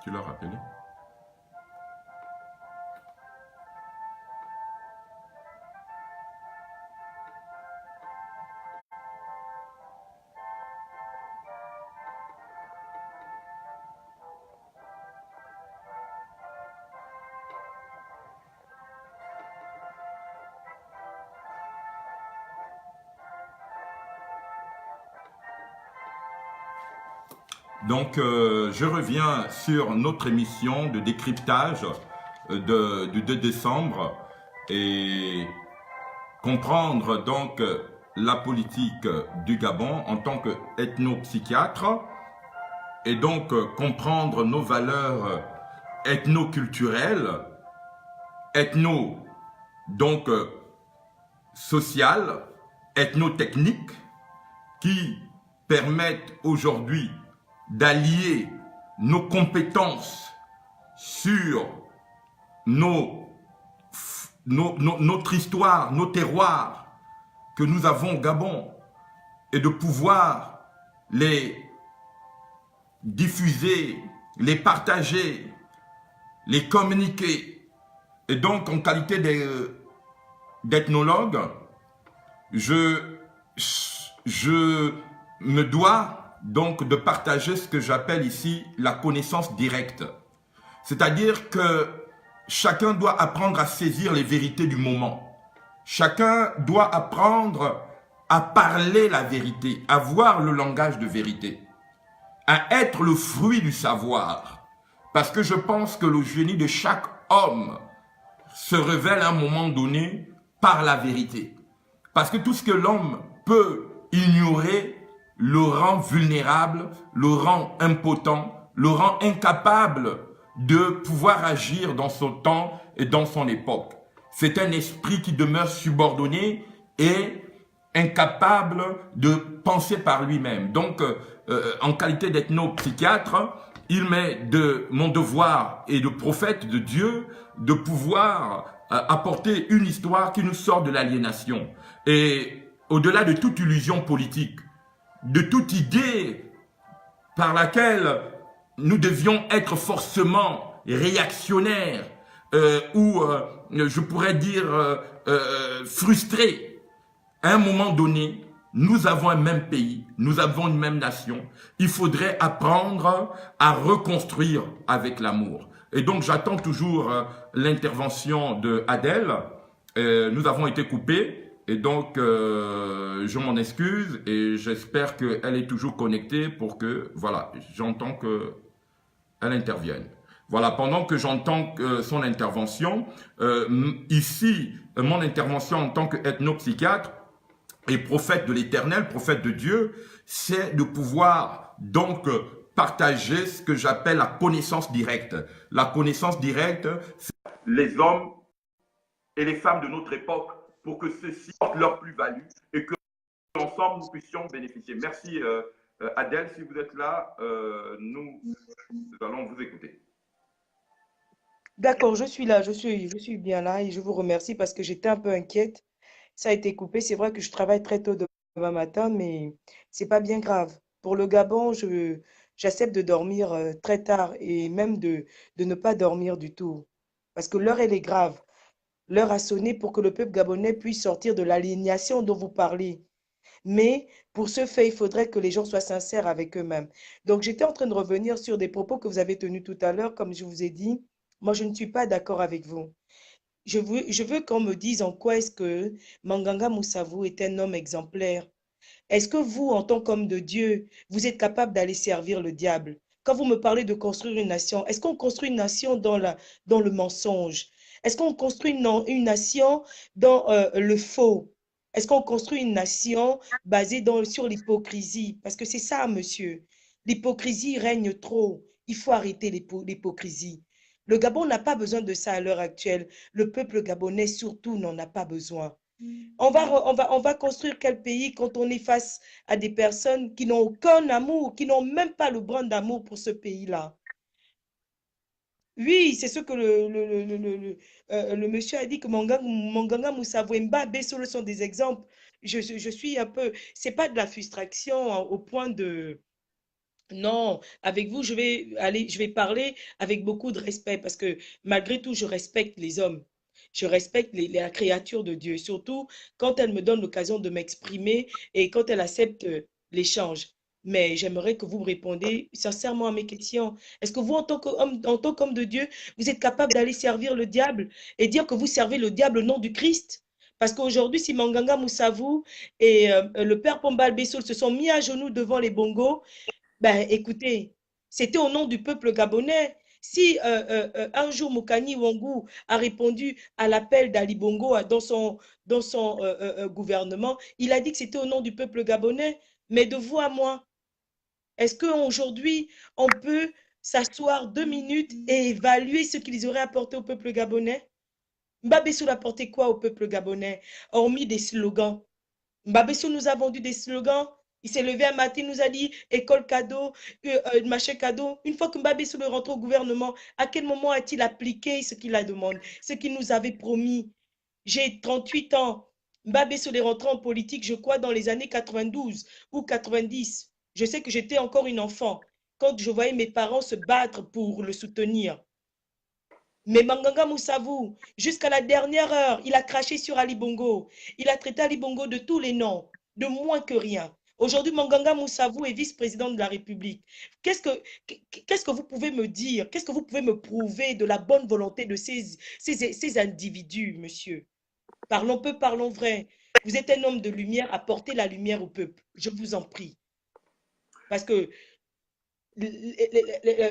Tu l'as rappelé? Donc, je reviens sur notre émission de décryptage du 2 décembre et comprendre donc la politique du Gabon en tant qu'ethnopsychiatre et donc comprendre nos valeurs ethnoculturelles, ethno donc sociales, ethnotechniques qui permettent aujourd'hui d'allier nos compétences sur nos, notre histoire, nos terroirs que nous avons au Gabon et de pouvoir les diffuser, les partager, les communiquer. Et donc, en qualité d'ethnologue, je me dois donc de partager ce que j'appelle ici la connaissance directe. C'est-à-dire que chacun doit apprendre à saisir les vérités du moment. Chacun doit apprendre à parler la vérité, à voir le langage de vérité, à être le fruit du savoir. Parce que je pense que le génie de chaque homme se révèle à un moment donné par la vérité. Parce que tout ce que l'homme peut ignorer le rend vulnérable, le rend impotent, le rend incapable de pouvoir agir dans son temps et dans son époque. C'est un esprit qui demeure subordonné et incapable de penser par lui-même. Donc, en qualité d'ethnopsychiatre, il m'est de mon devoir et de prophète de Dieu de pouvoir apporter une histoire qui nous sort de l'aliénation. Et au-delà de toute illusion politique, de toute idée par laquelle nous devions être forcément réactionnaires ou, je pourrais dire, frustrés. À un moment donné, nous avons un même pays, nous avons une même nation. Il faudrait apprendre à reconstruire avec l'amour. Et donc, j'attends toujours l'intervention de Adèle. Nous avons été coupés. Et donc, je m'en excuse et j'espère qu'elle est toujours connectée pour que, voilà, j'entends qu'elle intervienne. Voilà, pendant que j'entends son intervention, ici, mon intervention en tant qu'ethnopsychiatre et prophète de l'Éternel, prophète de Dieu, c'est de pouvoir donc partager ce que j'appelle la connaissance directe. La connaissance directe, c'est les hommes et les femmes de notre époque pour que ceux-ci portent leur plus-value et que ensemble nous puissions bénéficier. Merci Adèle, si vous êtes là, nous allons vous écouter. D'accord, je suis là, je suis bien là et je vous remercie parce que j'étais un peu inquiète. Ça a été coupé. C'est vrai que je travaille très tôt demain matin, mais c'est pas bien grave. Pour le Gabon, j'accepte de dormir très tard et même de ne pas dormir du tout. Parce que l'heure, elle est grave. L'heure a sonné pour que le peuple gabonais puisse sortir de l'aliénation dont vous parlez. Mais pour ce fait, il faudrait que les gens soient sincères avec eux-mêmes. Donc, j'étais en train de revenir sur des propos que vous avez tenus tout à l'heure. Comme je vous ai dit, moi, je ne suis pas d'accord avec vous. Je veux qu'on me dise en quoi est-ce que Manganga Moussavou est un homme exemplaire. Est-ce que vous, en tant qu'homme de Dieu, vous êtes capable d'aller servir le diable? Quand vous me parlez de construire une nation, est-ce qu'on construit une nation dans le mensonge? Est-ce qu'on construit une nation dans le faux? Est-ce qu'on construit une nation basée sur l'hypocrisie? Parce que c'est ça, monsieur. L'hypocrisie règne trop. Il faut arrêter l'hypocrisie. Le Gabon n'a pas besoin de ça à l'heure actuelle. Le peuple gabonais surtout n'en a pas besoin. On va construire quel pays quand on est face à des personnes qui n'ont aucun amour, qui n'ont même pas le brin d'amour pour ce pays-là? Oui, c'est ce que le monsieur a dit que Manganga Moussa Mbabe sont des exemples. Je suis un peu, c'est pas de la frustration hein, au point Non, avec vous, je vais parler avec beaucoup de respect parce que malgré tout, je respecte les hommes. Je respecte la créature de Dieu, surtout quand elle me donne l'occasion de m'exprimer et quand elle accepte l'échange. Mais j'aimerais que vous me répondez sincèrement à mes questions. Est-ce que vous, en tant qu'homme de Dieu, vous êtes capable d'aller servir le diable et dire que vous servez le diable au nom du Christ? Parce qu'aujourd'hui, si Manganga Moussavou et le père Pombal Bessoul se sont mis à genoux devant les bongos, ben, écoutez, c'était au nom du peuple gabonais. Si un jour Mokani Wangou a répondu à l'appel d'Ali Bongo dans son gouvernement, il a dit que c'était au nom du peuple gabonais. Mais de vous à moi, est-ce qu'aujourd'hui, on peut s'asseoir 2 minutes et évaluer ce qu'ils auraient apporté au peuple gabonais? Mbabessou a apporté quoi au peuple gabonais, hormis des slogans? Mbabessou nous a vendu des slogans. Il s'est levé un matin, il nous a dit école cadeau, machin cadeau. Une fois que Mbabessou est rentré au gouvernement, à quel moment a-t-il appliqué ce qu'il a demandé, ce qu'il nous avait promis? J'ai 38 ans. Mbabessou est rentré en politique, je crois, dans les années 92 ou 90. Je sais que j'étais encore une enfant quand je voyais mes parents se battre pour le soutenir. Mais Manganga Moussavou, jusqu'à la dernière heure, il a craché sur Ali Bongo. Il a traité Ali Bongo de tous les noms, de moins que rien. Aujourd'hui, Manganga Moussavou est vice-président de la République. Qu'est-ce que vous pouvez me dire? Qu'est-ce que vous pouvez me prouver de la bonne volonté de ces individus, monsieur? Parlons peu, parlons vrai. Vous êtes un homme de lumière, apportez la lumière au peuple. Je vous en prie. Parce que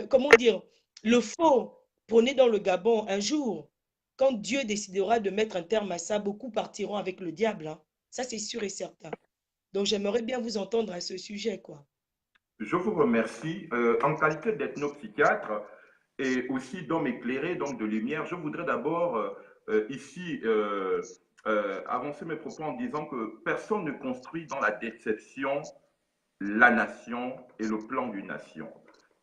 comment dire, le faux prôné dans le Gabon, un jour, quand Dieu décidera de mettre un terme à ça, beaucoup partiront avec le diable, hein. Ça, c'est sûr et certain. Donc, j'aimerais bien vous entendre à ce sujet, quoi. Je vous remercie. En qualité d'ethnopsychiatre et aussi d'homme éclairé, donc de lumière, je voudrais d'abord ici avancer mes propos en disant que personne ne construit dans la déception la nation et le plan d'une nation.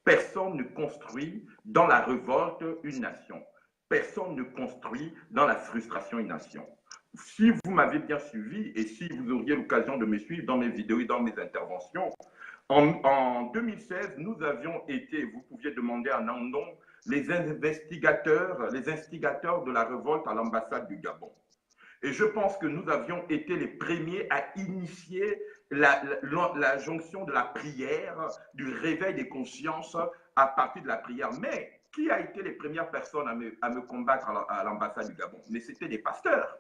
Personne ne construit dans la révolte une nation. Personne ne construit dans la frustration une nation. Si vous m'avez bien suivi et si vous auriez l'occasion de me suivre dans mes vidéos et dans mes interventions, en 2016, nous avions été, vous pouviez demander à Nandon, les instigateurs de la révolte à l'ambassade du Gabon. Et je pense que nous avions été les premiers à initier la jonction de la prière, du réveil des consciences à partir de la prière. Mais qui a été les premières personnes à me combattre à l'ambassade du Gabon? Mais c'était des pasteurs.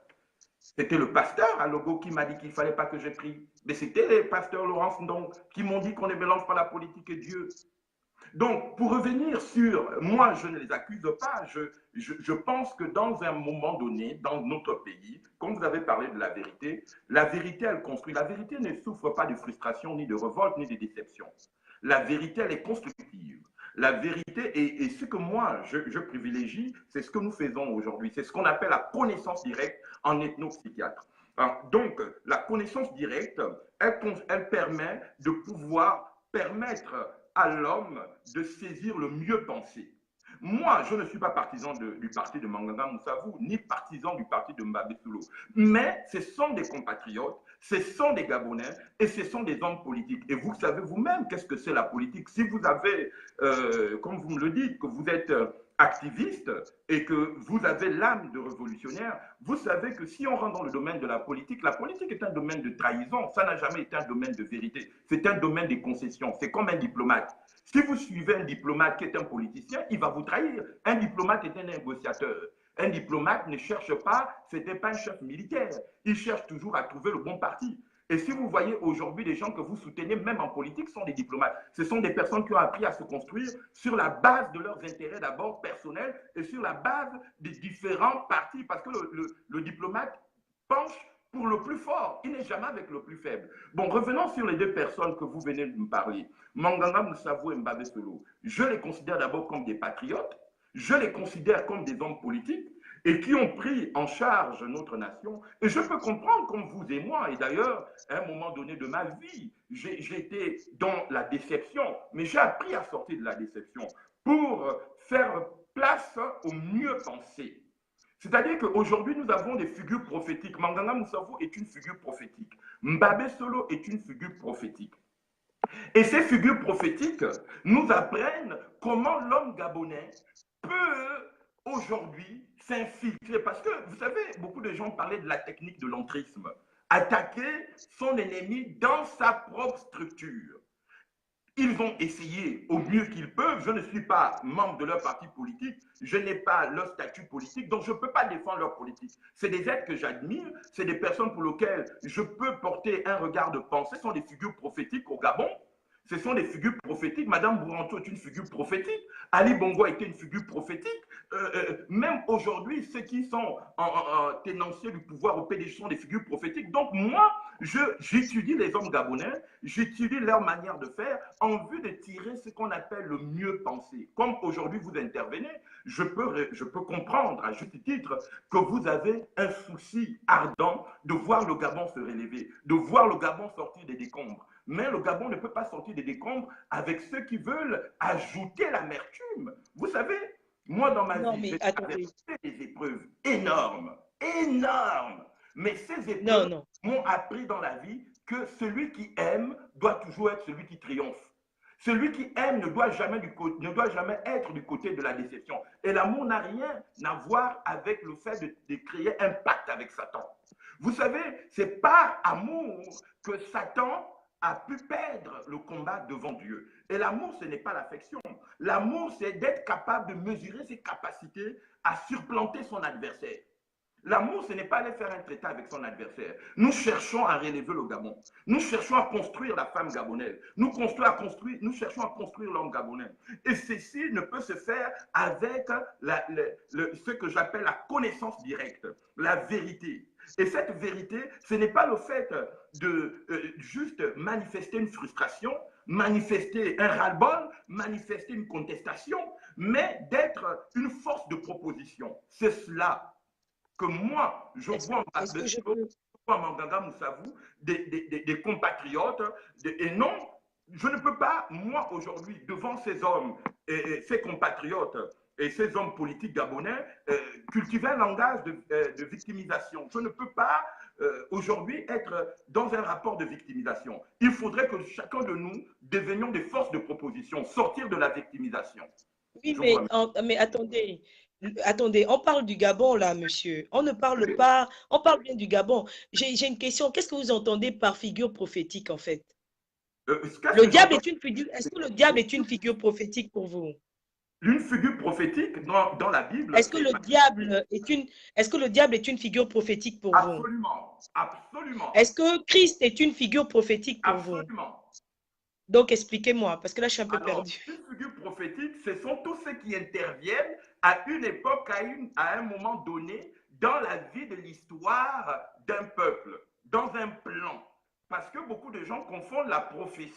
C'était le pasteur à Logo qui m'a dit qu'il ne fallait pas que je prie. Mais c'était les pasteurs Laurence Ndong qui m'ont dit qu'on ne mélange pas la politique et Dieu. Donc, pour revenir sur, moi, je ne les accuse pas. Je pense que dans un moment donné, dans notre pays, comme vous avez parlé de la vérité, elle construit. La vérité ne souffre pas de frustration, ni de révolte, ni de déception. La vérité, elle est constructive. La vérité, et ce que moi, je privilégie, c'est ce que nous faisons aujourd'hui. C'est ce qu'on appelle la connaissance directe en ethnopsychiatre. Donc, la connaissance directe, elle permet de pouvoir permettre à l'homme de saisir le mieux pensé. Moi, je ne suis pas partisan du parti de Manganga Moussavou, ni partisan du parti de Mbabe Soulo. Mais ce sont des compatriotes, ce sont des Gabonais et ce sont des hommes politiques. Et vous savez vous-même qu'est-ce que c'est la politique. Si vous avez, comme vous me le dites, que vous êtes activiste et que vous avez l'âme de révolutionnaire, vous savez que si on rentre dans le domaine de la politique est un domaine de trahison, ça n'a jamais été un domaine de vérité, c'est un domaine de concession, c'est comme un diplomate. Si vous suivez un diplomate qui est un politicien, il va vous trahir. Un diplomate est un négociateur. Un diplomate ne cherche pas, ce n'était pas un chef militaire, il cherche toujours à trouver le bon parti. Et si vous voyez aujourd'hui les gens que vous soutenez, même en politique, sont des diplomates. Ce sont des personnes qui ont appris à se construire sur la base de leurs intérêts d'abord personnels et sur la base des différents partis. Parce que le diplomate penche pour le plus fort. Il n'est jamais avec le plus faible. Bon, revenons sur les deux personnes que vous venez de me parler. Manganga Moussavou et Mbabe Solo. Je les considère d'abord comme des patriotes. Je les considère comme des hommes politiques et qui ont pris en charge notre nation. Et je peux comprendre, comme vous et moi, et d'ailleurs, à un moment donné de ma vie, j'étais dans la déception, mais j'ai appris à sortir de la déception pour faire place au mieux pensé. C'est-à-dire qu'aujourd'hui, nous avons des figures prophétiques. Manganga Moussavou est une figure prophétique. Mbabe Solo est une figure prophétique. Et ces figures prophétiques nous apprennent comment l'homme gabonais peut aujourd'hui s'infiltrer. Parce que, vous savez, beaucoup de gens parlaient de la technique de l'entrisme. Attaquer son ennemi dans sa propre structure. Ils vont essayer au mieux qu'ils peuvent. Je ne suis pas membre de leur parti politique. Je n'ai pas leur statut politique, donc je ne peux pas défendre leur politique. C'est des êtres que j'admire. C'est des personnes pour lesquelles je peux porter un regard de pensée. Ce sont des figures prophétiques au Gabon. Ce sont des figures prophétiques. Madame Bouranto est une figure prophétique. Ali Bongo a été une figure prophétique. Même aujourd'hui, ceux qui sont en ténanciers du pouvoir au PDG sont des figures prophétiques. Donc moi, j'étudie les hommes gabonais, j'étudie leur manière de faire en vue de tirer ce qu'on appelle le mieux penser. Comme aujourd'hui vous intervenez, je peux comprendre à juste titre que vous avez un souci ardent de voir le Gabon se relever, de voir le Gabon sortir des décombres. Mais le Gabon ne peut pas sortir des décombres avec ceux qui veulent ajouter l'amertume. Vous savez, moi dans ma vie, j'ai traversé des épreuves énormes, énormes. Mais ces épreuves m'ont appris dans la vie que celui qui aime doit toujours être celui qui triomphe. Celui qui aime ne doit jamais être du côté de la déception. Et l'amour n'a rien à voir avec le fait de créer un pacte avec Satan. Vous savez, c'est par amour que Satan a pu perdre le combat devant Dieu. Et l'amour, ce n'est pas l'affection. L'amour, c'est d'être capable de mesurer ses capacités à supplanter son adversaire. L'amour, ce n'est pas aller faire un traité avec son adversaire. Nous cherchons à relever le Gabon. Nous cherchons à construire la femme gabonaise. Nous cherchons à construire l'homme gabonais. Et ceci ne peut se faire avec ce que j'appelle la connaissance directe, la vérité. Et cette vérité, ce n'est pas le fait de juste manifester une frustration, manifester un ras-le-bol, manifester une contestation, mais d'être une force de proposition. C'est cela que moi, je vois en Manganga Moussavou des compatriotes, et non, je ne peux pas, moi, aujourd'hui, devant ces hommes et ces compatriotes et ces hommes politiques gabonais, cultiver un langage de victimisation. Je ne peux pas aujourd'hui être dans un rapport de victimisation. Il faudrait que chacun de nous devenions des forces de proposition, sortir de la victimisation. Oui, mais attendez. Attendez, on parle du Gabon là, monsieur. On ne parle pas, on parle bien du Gabon. J'ai une question. Qu'est-ce que vous entendez par figure prophétique en fait? Le diable est une figure. Est-ce que le diable est une figure prophétique pour vous? Une figure prophétique dans la Bible. Est-ce que le diable est une figure prophétique pour vous? Absolument, absolument. Est-ce que Christ est une figure prophétique pour vous? Absolument. Donc expliquez-moi, parce que là je suis un peu perdu. Une figure prophétique, ce sont tous ceux qui interviennent à une époque, à un moment donné, dans la vie de l'histoire d'un peuple, dans un plan. Parce que beaucoup de gens confondent la prophétie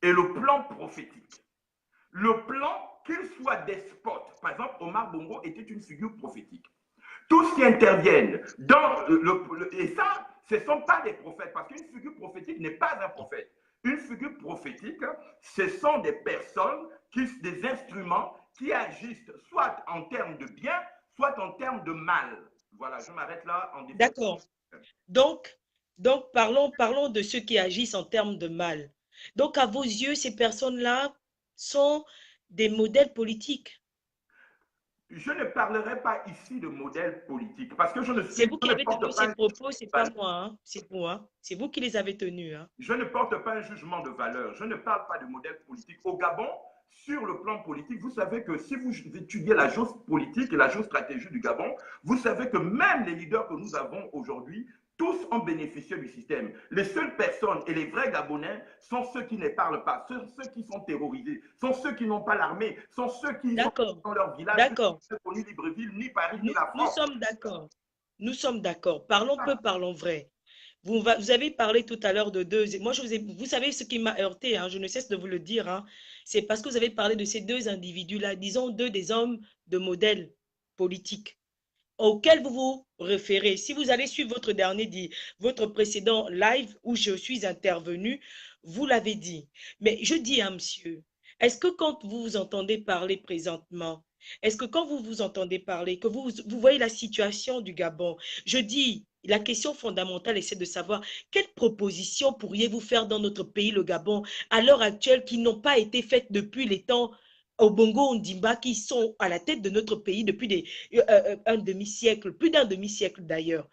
et le plan prophétique. Le plan, qu'il soit despote, par exemple, Omar Bongo était une figure prophétique. Tous qui interviennent dans et ça, ce ne sont pas des prophètes, parce qu'une figure prophétique n'est pas un prophète. Une figure prophétique, ce sont des personnes, des instruments qui agissent soit en termes de bien, soit en termes de mal. Voilà, je m'arrête là en définitive. D'accord. Donc parlons de ceux qui agissent en termes de mal. Donc, à vos yeux, ces personnes-là sont des modèles politiques. Je ne parlerai pas ici de modèle politique parce que je ne suis. C'est vous qui avez tenu ces propos, c'est pas moi, hein? C'est vous, hein? C'est vous qui les avez tenus, hein? Je ne porte pas un jugement de valeur. Je ne parle pas de modèle politique. Au Gabon, sur le plan politique, vous savez que si vous étudiez la géopolitique et la géostratégie du Gabon, vous savez que même les leaders que nous avons aujourd'hui, tous ont bénéficié du système. Les seules personnes et les vrais Gabonais sont ceux qui ne parlent pas, ceux qui sont terrorisés, sont ceux qui n'ont pas l'armée, sont ceux qui sont dans leur village, d'accord. Ni Libreville, ni Paris, ni la France. Nous sommes d'accord. Nous sommes d'accord. Parlons peu, parlons vrai. Vous avez parlé tout à l'heure de deux. Moi, vous savez ce qui m'a heurté, hein, je ne cesse de vous le dire. Hein, c'est parce que vous avez parlé de ces deux individus-là, disons des hommes de modèle politique auquel vous vous référez. Si vous allez suivre votre précédent live où je suis intervenu, vous l'avez dit. Mais je dis à monsieur, est-ce que quand vous vous entendez parler présentement, Est-ce que quand vous vous entendez parler, que vous voyez la situation du Gabon, je dis, la question fondamentale, c'est de savoir quelles propositions pourriez-vous faire dans notre pays, le Gabon, à l'heure actuelle, qui n'ont pas été faites depuis les temps au Bongo Ondimba, qui sont à la tête de notre pays depuis un demi-siècle, plus d'un demi-siècle d'ailleurs.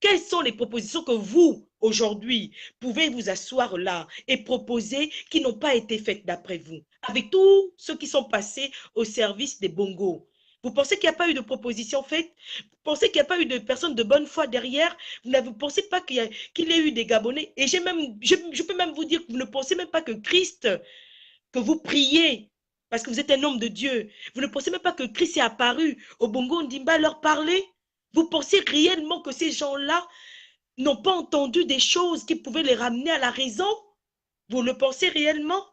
Quelles sont les propositions que vous, aujourd'hui, pouvez vous asseoir là et proposer qui n'ont pas été faites d'après vous, avec tous ceux qui sont passés au service des bongos? Vous pensez qu'il n'y a pas eu de propositions faites? Vous pensez qu'il n'y a pas eu de personnes de bonne foi derrière? Vous ne pensez pas qu'il y ait eu des Gabonais? Et je peux même vous dire que vous ne pensez même pas que Christ, que vous priez, parce que vous êtes un homme de Dieu, vous ne pensez même pas que Christ est apparu au Bongo Ndimba leur parler? Vous pensez réellement que ces gens-là n'ont pas entendu des choses qui pouvaient les ramener à la raison? Vous le pensez réellement?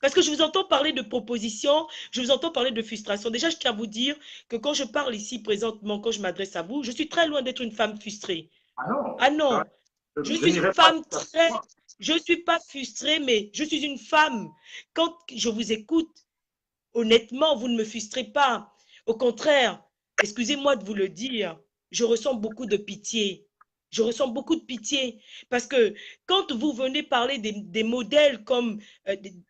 Parce que je vous entends parler de propositions, je vous entends parler de frustration. Déjà, je tiens à vous dire que quand je parle ici présentement, quand je m'adresse à vous, je suis très loin d'être une femme frustrée. Ah non, Ah non, je je suis une n'irai pas femme tout à fait très... loin. Je ne suis pas frustrée, mais je suis une femme. Quand je vous écoute, honnêtement, vous ne me frustrez pas. Au contraire, excusez-moi de vous le dire, je ressens beaucoup de pitié. Je ressens beaucoup de pitié parce que quand vous venez parler des modèles comme,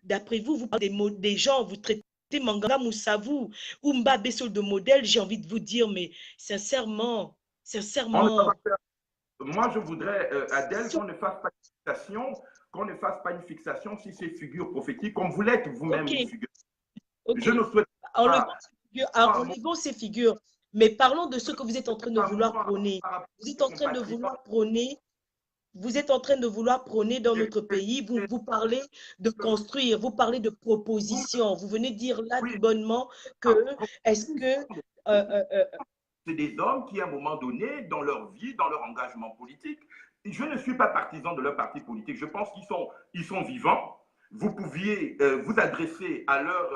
d'après vous, vous parlez des gens, vous traitez Manganga Moussavou ou Mbabe Sol de modèle, j'ai envie de vous dire, mais sincèrement, On ne va pas sincèrement, faire. Moi, je voudrais, Adèle, qu'on ne fasse pas une fixation sur ces figures prophétiques, comme vous l'êtes ok, vous-même une figure. ok. Je ne souhaite Enlevons pas, ces figures, moi, enlevons ces figures, mais parlons de ce que vous êtes en train de vouloir moi, prôner. par rapport Vous êtes à en mes train de compatriotes, vouloir prôner, vous êtes en train de vouloir prôner dans et- notre pays, et- vous parlez de construire, vous parlez de vous, propositions. Vous venez dire là oui, tout bonnement que, comme est-ce vous, que, euh, euh, euh, c'est des hommes qui, à un moment donné, dans leur vie, dans leur engagement politique, je ne suis pas partisan de leur parti politique. Je pense ils sont vivants. Vous pouviez vous adresser à leur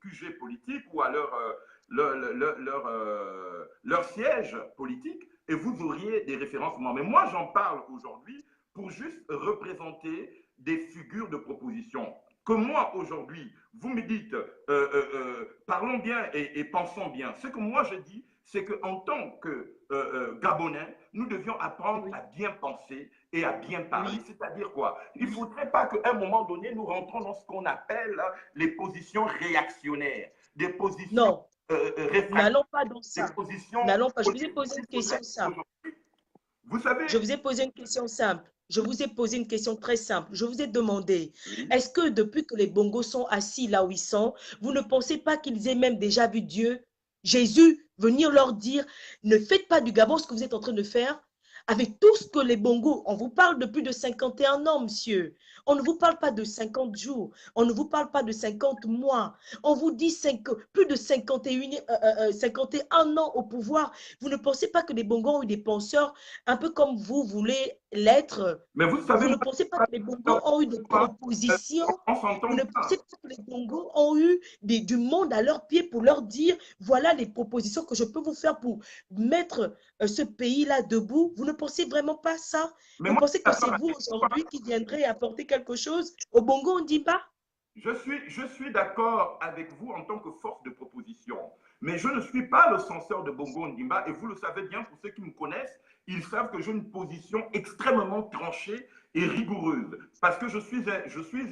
QG politique ou à leur siège politique et vous auriez des référencements. Mais moi, j'en parle aujourd'hui pour juste représenter des figures de proposition que moi, aujourd'hui, vous me dites, parlons bien et pensons bien. Ce que moi je dis, c'est qu'en tant que Gabonais, nous devions apprendre oui, à bien penser et à bien parler. oui, C'est-à-dire quoi? Il ne oui, faudrait pas qu'à un moment donné, nous rentrons dans ce qu'on appelle les positions réactionnaires, des positions non, réfractaires, n'allons pas dans des ça. positions N'allons pas. Je vous ai politiques. posé une Il question faudrait simple. aujourd'hui, vous savez, Je vous ai posé une question simple. Je vous ai posé une question très simple. Je vous ai demandé, oui, est-ce que depuis que les bongos sont assis là où ils sont, vous ne pensez pas qu'ils aient même déjà vu Dieu, Jésus, venir leur dire, ne faites pas du Gabon ce que vous êtes en train de faire? Avec tout ce que les bongos, on vous parle de plus de 51 ans, monsieur. On ne vous parle pas de 50 jours. On ne vous parle pas de 50 mois. On vous dit plus de 51 ans au pouvoir. Vous ne pensez pas que les bongos ont eu des penseurs un peu comme vous voulez l'être? mais vous savez, Vous ne moi, pensez pas que les bongos ont eu des propositions? on Vous s'entend ne bien. pensez pas que les bongos ont eu du monde à leurs pieds pour leur dire, voilà les propositions que je peux vous faire pour mettre ce pays-là debout? Vous ne pensez vraiment pas ça? Mais Vous moi, pensez je que suis c'est d'accord vous avec aujourd'hui qui viendrez apporter quelque chose au Bongo Ondimba? je suis d'accord avec vous en tant que force de proposition, mais je ne suis pas le censeur de Bongo Ndimba et vous le savez bien pour ceux qui me connaissent, ils savent que j'ai une position extrêmement tranchée et rigoureuse parce que je suis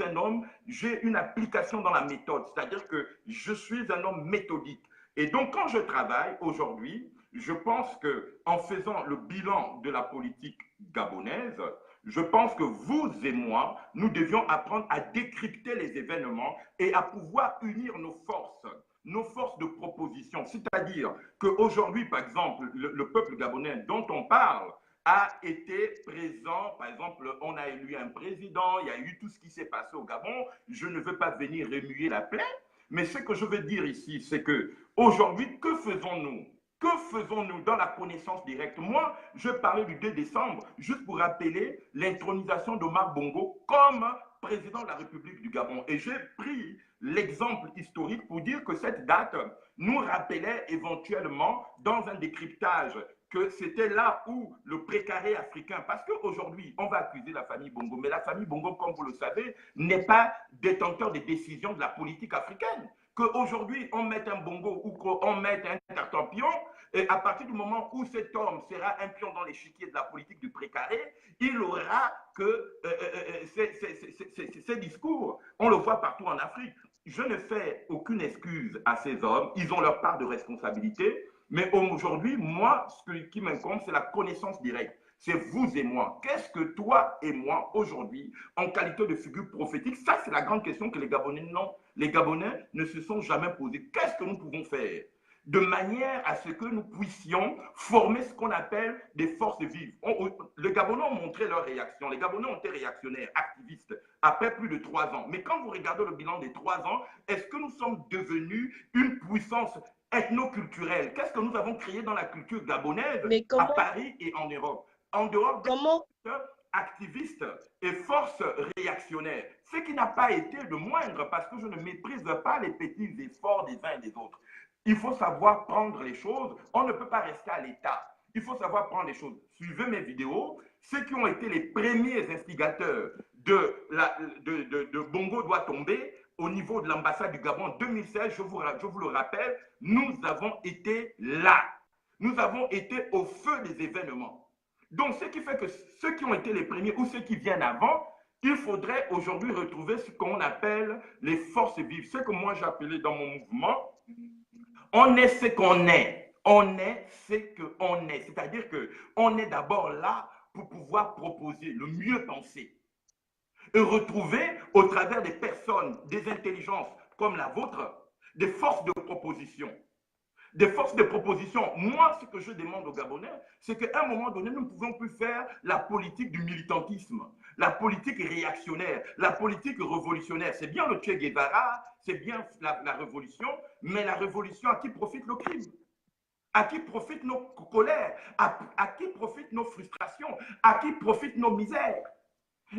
un homme, j'ai une application dans la méthode, c'est-à-dire que je suis un homme méthodique. Et donc quand je travaille aujourd'hui, je pense que en faisant le bilan de la politique gabonaise, je pense que vous et moi, nous devions apprendre à décrypter les événements et à pouvoir unir nos forces de proposition. C'est-à-dire qu'aujourd'hui, par exemple, le peuple gabonais dont on parle a été présent, par exemple, on a élu un président, il y a eu tout ce qui s'est passé au Gabon, je ne veux pas venir remuer la plaie, mais ce que je veux dire ici, c'est que aujourd'hui, que faisons-nous? Que faisons-nous dans la connaissance directe? Moi, je parlais du 2 décembre, juste pour rappeler l'intronisation d'Omar Bongo comme président de la République du Gabon. Et j'ai pris l'exemple historique pour dire que cette date nous rappelait éventuellement dans un décryptage que c'était là où le précaré africain, parce qu'aujourd'hui, on va accuser la famille Bongo, mais la famille Bongo, comme vous le savez, n'est pas détenteur des décisions de la politique africaine. qu'aujourd'hui on mette un bongo ou qu'on mette un carton pion, et à partir du moment où cet homme sera un pion dans l'échiquier de la politique du précaré, il aura que ces discours, on le voit partout en Afrique. Je ne fais aucune excuse à ces hommes, ils ont leur part de responsabilité, mais aujourd'hui, moi, ce qui m'incombe, c'est la connaissance directe. C'est vous et moi. Qu'est-ce que toi et moi, aujourd'hui, en qualité de figure prophétique, ça c'est la grande question que les Gabonais, non, les Gabonais ne se sont jamais posée. Qu'est-ce que nous pouvons faire de manière à ce que nous puissions former ce qu'on appelle des forces vives. Les Gabonais ont montré leur réaction. Les Gabonais ont été réactionnaires, activistes, après plus de 3 ans. Mais quand vous regardez le bilan des 3 ans, est-ce que nous sommes devenus une puissance ethnoculturelle? Qu'est-ce que nous avons créé dans la culture gabonaise Mais à Paris et en Europe? En dehors comment, des activistes et forces réactionnaires, ce qui n'a pas été le moindre, parce que je ne méprise pas les petits efforts des uns et des autres. Il faut savoir prendre les choses. On ne peut pas rester à l'état. Il faut savoir prendre les choses. Suivez mes vidéos. Ceux qui ont été les premiers instigateurs de Bongo doit tomber au niveau de l'ambassade du Gabon en 2016, je vous le rappelle, nous avons été là. Nous avons été au feu des événements. Donc, ce qui fait que ceux qui ont été les premiers ou ceux qui viennent avant, il faudrait aujourd'hui retrouver ce qu'on appelle les forces vives. Ce que moi j'appelais dans mon mouvement, on est ce qu'on est. On est ce qu'on est. C'est-à-dire qu'on est d'abord là pour pouvoir proposer le mieux pensé et retrouver au travers des personnes, des intelligences comme la vôtre, des forces de proposition. Des forces de proposition. Moi, ce que je demande aux Gabonais, c'est qu'à un moment donné, nous ne pouvons plus faire la politique du militantisme, la politique réactionnaire, la politique révolutionnaire. C'est bien le Che Guevara, c'est bien la révolution, mais la révolution, à qui profite le crime? À qui profitent nos colères? À qui profitent nos frustrations? À qui profitent nos misères?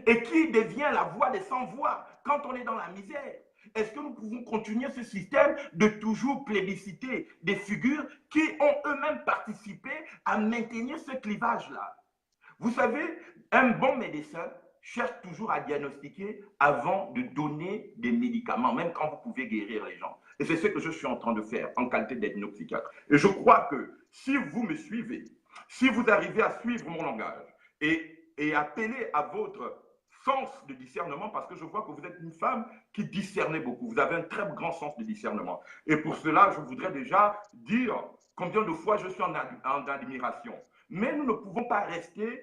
Et qui devient la voix des sans-voix quand on est dans la misère? Est-ce que nous pouvons continuer ce système de toujours plébisciter des figures qui ont eux-mêmes participé à maintenir ce clivage-là? Vous savez, un bon médecin cherche toujours à diagnostiquer avant de donner des médicaments, même quand vous pouvez guérir les gens. Et c'est ce que je suis en train de faire en qualité d'ethnopsychiatre. Et je crois que si vous me suivez, si vous arrivez à suivre mon langage et appeler à votre sens de discernement, parce que je vois que vous êtes une femme qui discernez beaucoup. Vous avez un très grand sens de discernement. Et pour cela, je voudrais déjà dire combien de fois je suis en admiration. Mais nous ne pouvons pas rester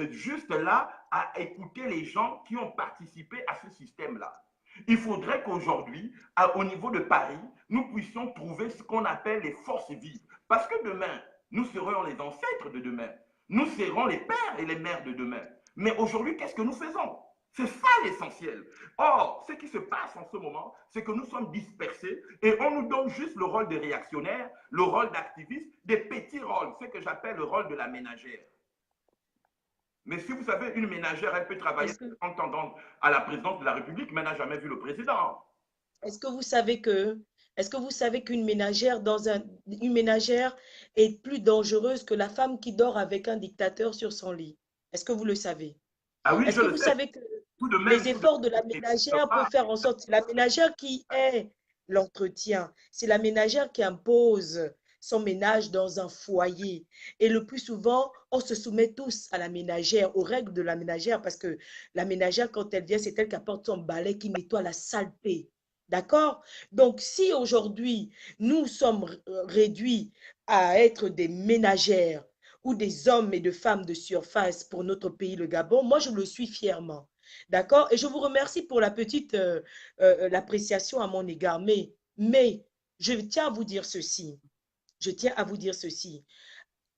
juste là à écouter les gens qui ont participé à ce système-là. Il faudrait qu'aujourd'hui, au niveau de Paris, nous puissions trouver ce qu'on appelle les forces vives. Parce que demain, nous serons les ancêtres de demain. Nous serons les pères et les mères de demain. Mais aujourd'hui, qu'est-ce que nous faisons? C'est ça l'essentiel. Or, ce qui se passe en ce moment, c'est que nous sommes dispersés et on nous donne juste le rôle de réactionnaire, le rôle d'activiste, des petits rôles, ce que j'appelle le rôle de la ménagère. Mais si vous savez, une ménagère, elle peut travailler en tendant à la présidence de la République, mais n'a jamais vu le président. est-ce que vous savez que, est-ce que vous savez qu'une ménagère une ménagère est plus dangereuse que la femme qui dort avec un dictateur sur son lit? Est-ce que vous le savez? Ah oui, Est-ce je que le vous sais. savez que Tout de même, les efforts de la ménagère peuvent faire en sorte, c'est la ménagère qui est l'entretien, c'est la ménagère qui impose son ménage dans un foyer. Et le plus souvent, on se soumet tous à la ménagère, aux règles de la ménagère, parce que la ménagère, quand elle vient, c'est elle qui apporte son balai, qui nettoie la saleté. D'accord? Donc, si aujourd'hui, nous sommes réduits à être des ménagères ou des hommes et de femmes de surface pour notre pays, le Gabon, moi, je le suis fièrement. D'accord? Et je vous remercie pour la petite l'appréciation à mon égard. Mais, je tiens à vous dire ceci. Je tiens à vous dire ceci.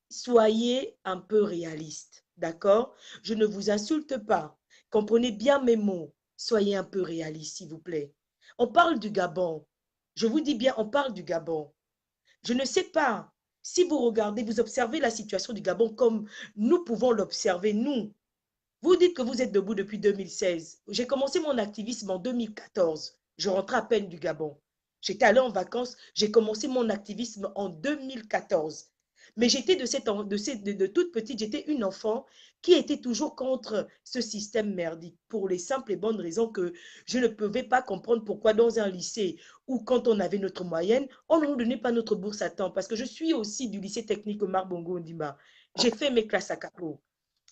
Soyez un peu réaliste. D'accord? Je ne vous insulte pas. Comprenez bien mes mots. Soyez un peu réaliste, s'il vous plaît. On parle du Gabon. Je vous dis bien, on parle du Gabon. Je ne sais pas si vous regardez, vous observez la situation du Gabon comme nous pouvons l'observer, nous. Vous dites que vous êtes debout depuis 2016. J'ai commencé mon activisme en 2014. Je rentrais à peine du Gabon. J'étais allée en vacances. J'ai commencé mon activisme en 2014. Mais j'étais de toute petite, j'étais une enfant qui était toujours contre ce système merdique pour les simples et bonnes raisons que je ne pouvais pas comprendre pourquoi dans un lycée où quand on avait notre moyenne, on ne nous donnait pas notre bourse à temps parce que je suis aussi du lycée technique Omar Bongo Ondimba. J'ai fait mes classes à Capo.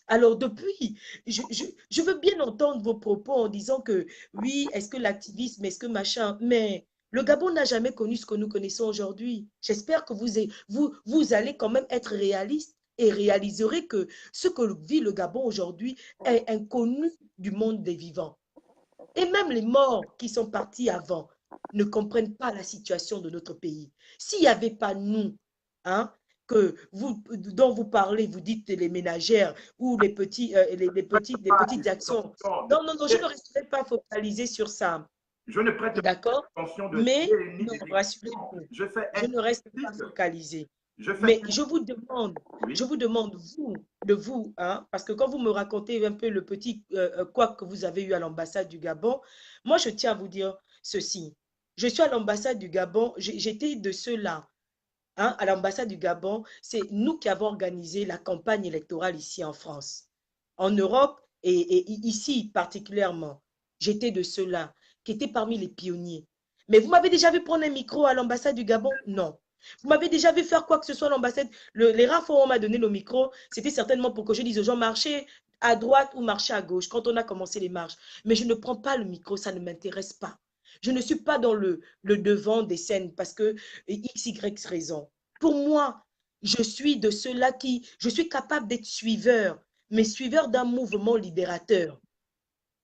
Alors depuis, je veux bien entendre vos propos en disant que oui, est-ce que l'activisme, est-ce que machin, mais le Gabon n'a jamais connu ce que nous connaissons aujourd'hui. J'espère que vous allez quand même être réaliste et réaliserez que ce que vit le Gabon aujourd'hui est inconnu du monde des vivants. Et même les morts qui sont partis avant ne comprennent pas la situation de notre pays. S'il n'y avait pas nous, hein, dont vous parlez, vous dites les ménagères ou les petites actions. Non, non, non, je ne resterai pas focalisée sur ça. Je ne prête pas D'accord? attention de Mais, ni non, des rassurez-vous, Je fais je ne reste pas explicite. focalisée. Je fais Mais oui. je vous demande, vous, hein, parce que quand vous me racontez un peu le petit quoi que vous avez eu à l'ambassade du Gabon, moi, je tiens à vous dire ceci. Je suis à l'ambassade du Gabon, j'étais de ceux-là, hein, à l'ambassade du Gabon, c'est nous qui avons organisé la campagne électorale ici en France. En Europe et ici particulièrement, j'étais de ceux-là qui étaient parmi les pionniers. Mais vous m'avez déjà vu prendre un micro à l'ambassade du Gabon? Non. Vous m'avez déjà vu faire quoi que ce soit à l'ambassade? Les rares fois où on m'a donné le micro, c'était certainement pour que je dise aux gens, marchez à droite ou marchez à gauche quand on a commencé les marches. Mais je ne prends pas le micro, ça ne m'intéresse pas. Je ne suis pas dans le devant des scènes parce que X, Y raison. Pour moi, je suis de ceux-là je suis capable d'être suiveur, mais suiveur d'un mouvement libérateur.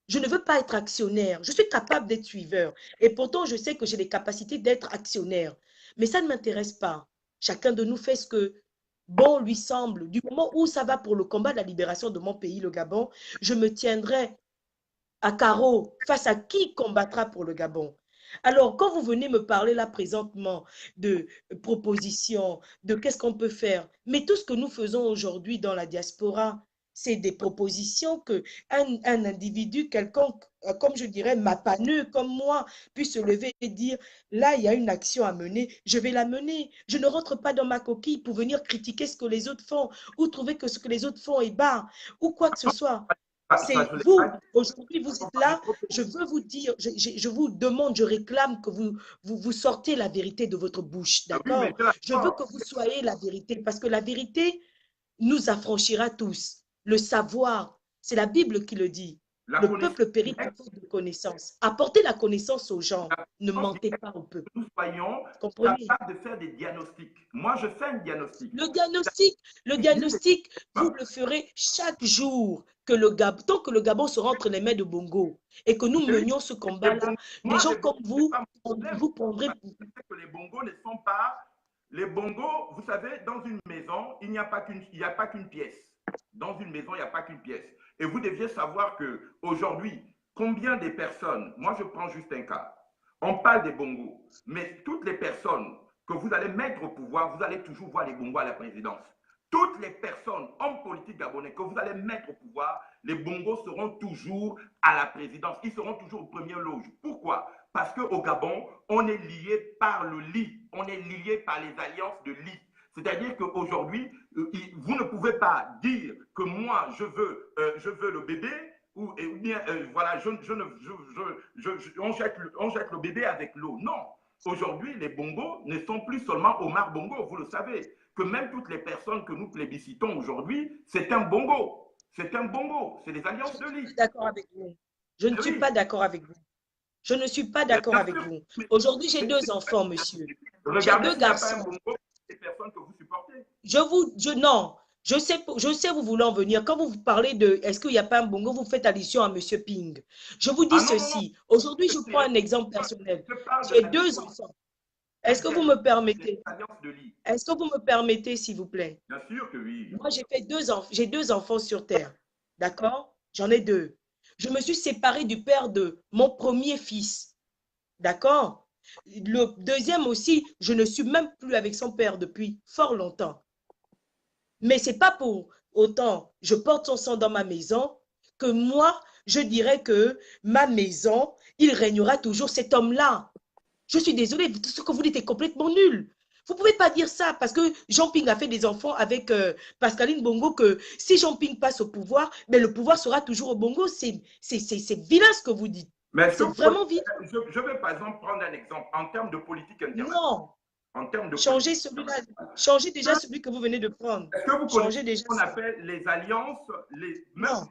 Je ne veux pas être actionnaire. Je suis capable d'être suiveur. Et pourtant, je sais que j'ai les capacités d'être actionnaire. Mais ça ne m'intéresse pas. Chacun de nous fait ce que bon lui semble. Du moment où ça va pour le combat de la libération de mon pays, le Gabon, je me tiendrai à carreau face à qui combattra pour le Gabon. Alors, quand vous venez me parler là présentement de propositions, de qu'est-ce qu'on peut faire, mais tout ce que nous faisons aujourd'hui dans la diaspora, c'est des propositions que un individu quelconque, comme je dirais, mapaneux comme moi, puisse se lever et dire, là, il y a une action à mener, je vais la mener. Je ne rentre pas dans ma coquille pour venir critiquer ce que les autres font ou trouver que ce que les autres font est bas ou quoi que ce soit. Ça, C'est je l'ai vous, pas dit. aujourd'hui, vous êtes là, je veux vous dire, je vous demande, je réclame que vous sortez la vérité de votre bouche, Ah oui, mais d'accord? je suis Je veux que d'accord. vous soyez la vérité, parce que la vérité nous affranchira tous. Le savoir, c'est la Bible qui le dit. La Le connaissance peuple périt à directe, faute de connaissance. Apportez la connaissance aux gens. la Ne connaissance mentez directe, pas au peuple. que nous soyons Comprenez? capables de faire des diagnostics. Moi, je fais un diagnostic. Le diagnostic, vous le ferez chaque jour que tant que le Gabon sera entre les mains de Bongo et que nous J'ai eu menions ce des combat-là, bongos. des Moi, gens les comme bongos, c'est pas mon problème. vous prendrez. Je sais que les bongos ne sont pas. Les bongos, vous savez, dans une maison, il n'y a pas qu'une pièce. Dans une maison, il n'y a pas qu'une pièce. Et vous deviez savoir que aujourd'hui, combien de personnes, moi je prends juste un cas, on parle des bongos, mais toutes les personnes que vous allez mettre au pouvoir, vous allez toujours voir les bongos à la présidence. Toutes les personnes, hommes politiques gabonais, que vous allez mettre au pouvoir, les bongos seront toujours à la présidence. Ils seront toujours au premier loge. Pourquoi? Parce qu'au Gabon, on est lié par le lit. On est lié par les alliances de lit. C'est-à-dire qu'aujourd'hui, vous ne pouvez pas dire que moi, je veux le bébé, ou bien, voilà, on jette le bébé avec l'eau. Non. Aujourd'hui, les bongos ne sont plus seulement Omar Bongo, vous le savez, que même toutes les personnes que nous plébiscitons aujourd'hui, c'est un bongo. C'est un bongo. C'est des Je alliances ne de suis lit. pas d'accord avec vous. Je ne Eh suis oui, pas d'accord avec vous. Je ne suis pas bien d'accord avec sûr. vous. Aujourd'hui, j'ai deux enfants, monsieur. J'ai Regardez deux s'il n'y a pas un garçons. bongo, les personnes que vous supportez. Non, je sais où vous voulez en venir. Quand vous parlez de est-ce qu'il n'y a pas un bongo, vous faites allusion à Monsieur Ping. Je vous dis Ah non, non, non. ceci. Aujourd'hui, je prends un exemple personnel. Je parle de J'ai la vie deux politique enfants. Est-ce que vous me des permettez? alliances de lit. Est-ce que vous me permettez, s'il vous plaît? Bien sûr que oui. Moi, j'ai deux enfants sur Terre. D'accord? J'en ai deux. Je me suis séparée du père de mon premier fils. D'accord? Le deuxième aussi, je ne suis même plus avec son père depuis fort longtemps. Mais ce n'est pas pour autant, je porte son sang dans ma maison, que moi, je dirais que ma maison, il régnera toujours cet homme-là. Je suis désolée, tout ce que vous dites est complètement nul. Vous ne pouvez pas dire ça parce que Jean Ping a fait des enfants avec Pascaline Bongo, que si Jean Ping passe au pouvoir, mais le pouvoir sera toujours au Bongo. C'est vilain ce que vous dites. Mais C'est vraiment vilain. je vais par exemple prendre un exemple en termes de politique internationale. Non. En termes de Changez celui-là. Changez déjà celui que vous venez de prendre. Est-ce que vous Changez connaissez déjà ce qu'on appelle les alliances, non.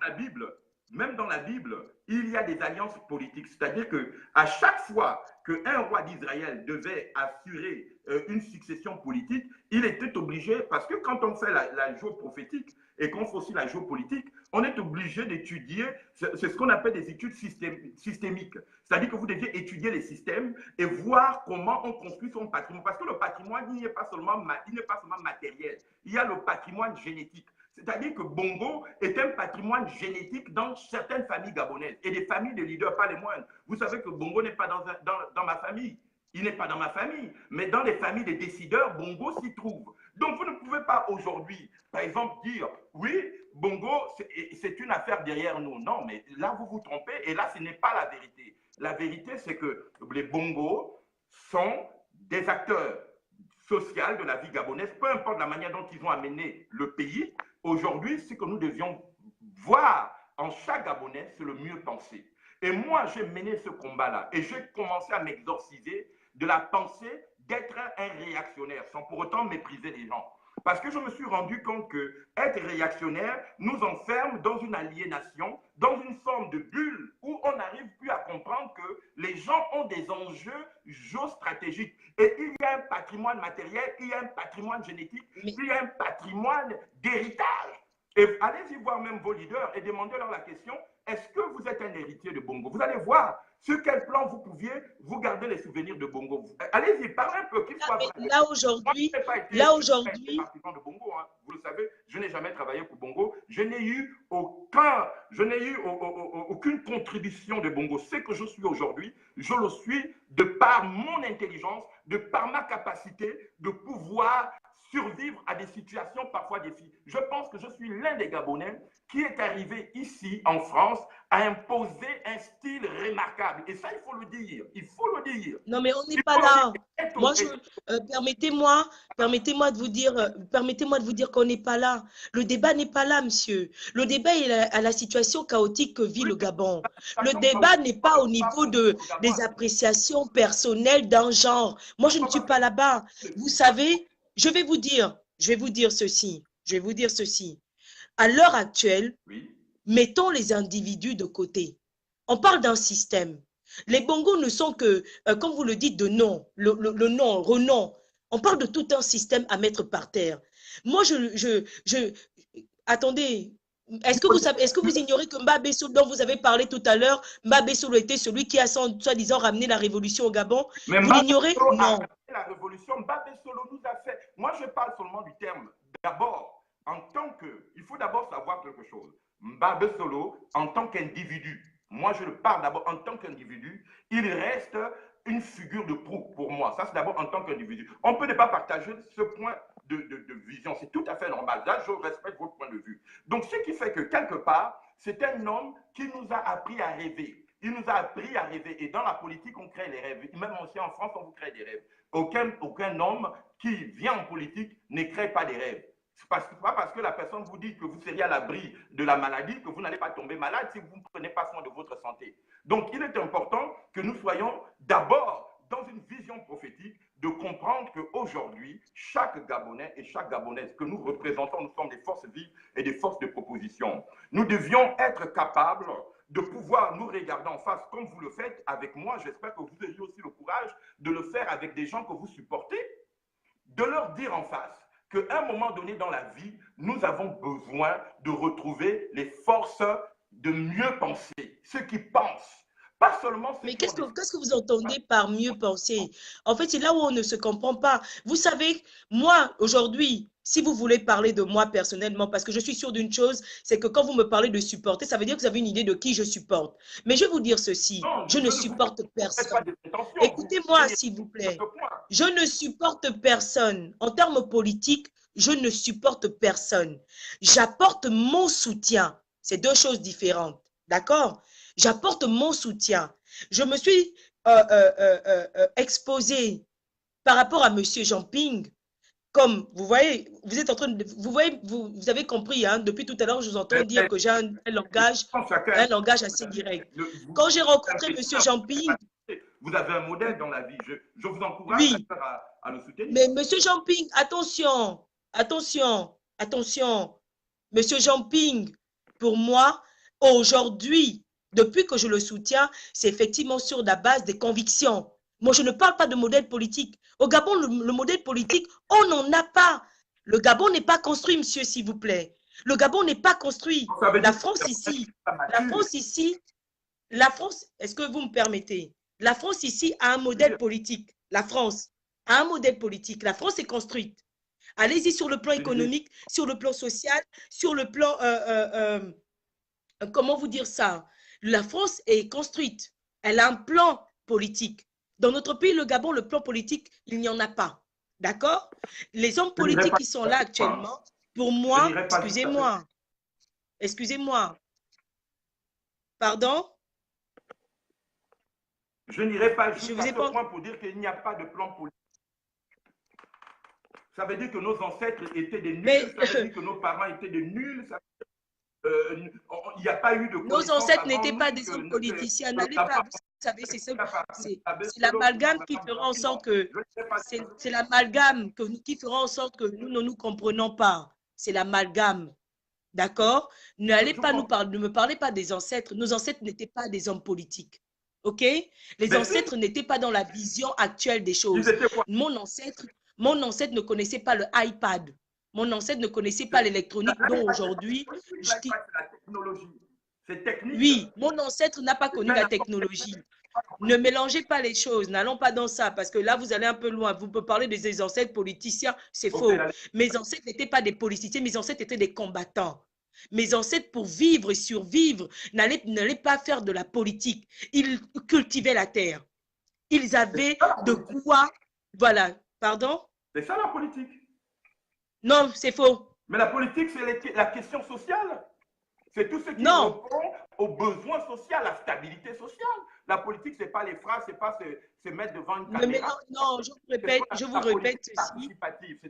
même dans la Bible, il y a des alliances politiques. C'est-à-dire qu'à chaque fois qu'un roi d'Israël devait assurer une succession politique, il était obligé, parce que quand on fait la géoprophétique et qu'on fait aussi la géopolitique, on est obligé d'étudier, c'est ce qu'on appelle des études systémiques. C'est-à-dire que vous deviez étudier les systèmes et voir comment on construit son patrimoine. Parce que le patrimoine, il n'est pas seulement matériel, il y a le patrimoine génétique. C'est-à-dire que Bongo est un patrimoine génétique dans certaines familles gabonaises et des familles de leaders, pas les moindres. Vous savez que Bongo n'est pas dans ma famille. Il n'est pas dans ma famille, mais dans les familles des décideurs, Bongo s'y trouve. Donc vous ne pouvez pas aujourd'hui, par exemple, dire oui, Bongo, c'est une affaire derrière nous. Non, mais là, vous vous trompez et là, ce n'est pas la vérité. La vérité, c'est que les Bongos sont des acteurs sociaux de la vie gabonaise, peu importe la manière dont ils ont amené le pays. Aujourd'hui, ce que nous devions voir en chaque Gabonais, c'est le mieux penser. Et moi, j'ai mené ce combat-là et j'ai commencé à m'exorciser de la pensée d'être un réactionnaire, sans pour autant mépriser les gens. Parce que je me suis rendu compte que être réactionnaire nous enferme dans une aliénation, dans une forme de bulle où on n'arrive plus à comprendre que les gens ont des enjeux géostratégiques. Et il y a un patrimoine matériel, il y a un patrimoine génétique, il y a un patrimoine d'héritage. Et allez-y voir même vos leaders et demandez-leur la question, est-ce que vous êtes un héritier de Bongo? Vous allez voir sur quel plan vous pouviez vous garder les souvenirs de Bongo. Allez-y, parlez un peu. Là aujourd'hui, de Bongo, hein. Vous le savez, je n'ai jamais travaillé pour Bongo. Je n'ai eu aucune contribution de Bongo. Ce que je suis aujourd'hui, je le suis de par mon intelligence, de par ma capacité de pouvoir survivre à des situations parfois difficiles. Je pense que je suis l'un des Gabonais qui est arrivé ici en France à imposer un style remarquable. Et ça, il faut le dire. Il faut le dire. Non, mais on n'est pas là. Moi, permettez-moi de vous dire qu'on n'est pas là. Le débat n'est pas là, monsieur. Le débat est à la situation chaotique que vit le Gabon. Le débat n'est pas au niveau des appréciations personnelles d'un genre. Moi, je ne suis pas là-bas. Vous savez, je vais vous dire ceci. À l'heure actuelle, mettons les individus de côté. On parle d'un système. Les Bongos ne sont que, comme vous le dites, de nom, le nom, renom. On parle de tout un système à mettre par terre. Moi, attendez, est-ce que vous ignorez que Mbabé Solo, dont vous avez parlé tout à l'heure, Mbabé Solo était celui qui a soi-disant ramené la révolution au Gabon? Mais vous l'ignorez? Non. La révolution, Mbabé Solo nous a fait. Moi, je parle seulement du terme. D'abord, il faut d'abord savoir quelque chose. Mbabé Solo, en tant qu'individu, moi je le parle d'abord en tant qu'individu, il reste une figure de proue pour moi. Ça, c'est d'abord en tant qu'individu. On peut ne pas partager ce point de vision. C'est tout à fait normal. Là, je respecte votre point de vue. Donc, ce qui fait que quelque part, c'est un homme qui nous a appris à rêver. Il nous a appris à rêver. Et dans la politique, on crée les rêves. Même aussi en France, on vous crée des rêves. Aucun homme qui vient en politique ne crée pas des rêves. Ce n'est pas parce que la personne vous dit que vous seriez à l'abri de la maladie que vous n'allez pas tomber malade si vous ne prenez pas soin de votre santé. Donc, il est important que nous soyons d'abord dans une vision prophétique de comprendre qu'aujourd'hui, chaque Gabonais et chaque Gabonaise que nous représentons, nous sommes des forces vives et des forces de proposition. Nous devions être capables de pouvoir nous regarder en face comme vous le faites avec moi. J'espère que vous ayez aussi le courage de le faire avec des gens que vous supportez, de leur dire en face qu'à un moment donné dans la vie, nous avons besoin de retrouver les forces de mieux penser, ceux qui pensent. Pas seulement mais qu'est-ce que vous entendez par mieux penser? En fait, c'est là où on ne se comprend pas. Vous savez, moi, aujourd'hui, si vous voulez parler de moi personnellement, parce que je suis sûre d'une chose, c'est que quand vous me parlez de supporter, ça veut dire que vous avez une idée de qui je supporte. Mais je vais vous dire ceci, je ne supporte personne. Écoutez-moi, s'il vous plaît. Je ne supporte personne. En termes politiques, je ne supporte personne. J'apporte mon soutien. C'est deux choses différentes. D'accord? J'apporte mon soutien. Je me suis exposée par rapport à M. Jean-Ping, comme vous voyez, vous êtes en train de, vous voyez, vous avez compris, hein, depuis tout à l'heure, je vous entends dire que j'ai un langage assez direct. Quand j'ai rencontré M. Jean-Ping, vous avez un modèle dans la vie. Je vous encourage oui, à le soutenir. mais M. Jean-Ping, attention, attention, attention. M. Jean-Ping, pour moi, aujourd'hui, depuis que je le soutiens, c'est effectivement sur la base des convictions. Moi, je ne parle pas de modèle politique. Au Gabon, le modèle politique, on n'en a pas. Le Gabon n'est pas construit, monsieur, s'il vous plaît. Le Gabon n'est pas construit. La France ici, la France, est-ce que vous me permettez? La France ici a un modèle politique. La France a un modèle politique. La France est construite. Allez-y sur le plan économique, sur le plan social, sur le plan, comment vous dire ça? La France est construite. Elle a un plan politique. Dans notre pays, le Gabon, le plan politique, il n'y en a pas. D'accord? Les hommes politiques qui sont là actuellement, pour moi, excusez-moi, excusez-moi, pardon? Je n'irai pas jusqu'à ce point pour dire qu'il n'y a pas de plan politique. Ça veut dire que nos ancêtres étaient des nuls, ça veut dire que nos parents étaient des nuls. Il n'y a pas eu de... Nos ancêtres n'étaient pas des hommes politiciens. N'allez pas, vous savez, c'est l'amalgame qui fera en sorte que... C'est l'amalgame qui fera en sorte que nous ne nous comprenons pas. C'est l'amalgame. D'accord? N'allez pas nous parler, ne me parlez pas des ancêtres. Nos ancêtres n'étaient pas des hommes politiques. OK? Les ancêtres n'étaient pas dans la vision actuelle des choses. Mon ancêtre ne connaissait pas le iPad. Mon ancêtre ne connaissait pas l'électronique dont aujourd'hui... Oui, mon ancêtre n'a pas connu la technologie. Ne mélangez pas les choses, n'allons pas dans ça, parce que là, vous allez un peu loin. Vous pouvez parler des ancêtres politiciens, c'est faux. Mes ancêtres n'étaient pas des politiciens, mes ancêtres étaient des combattants. Mes ancêtres, pour vivre et survivre, n'allaient pas faire de la politique. Ils cultivaient la terre. Ils avaient de quoi... Voilà. Pardon? C'est ça la politique. Non, c'est faux. Mais la politique, c'est la question sociale. C'est tout ce qui répond aux besoins sociaux, à la stabilité sociale. La politique, ce n'est pas les phrases, ce n'est pas se mettre devant une caméra. Non, je vous répète ceci.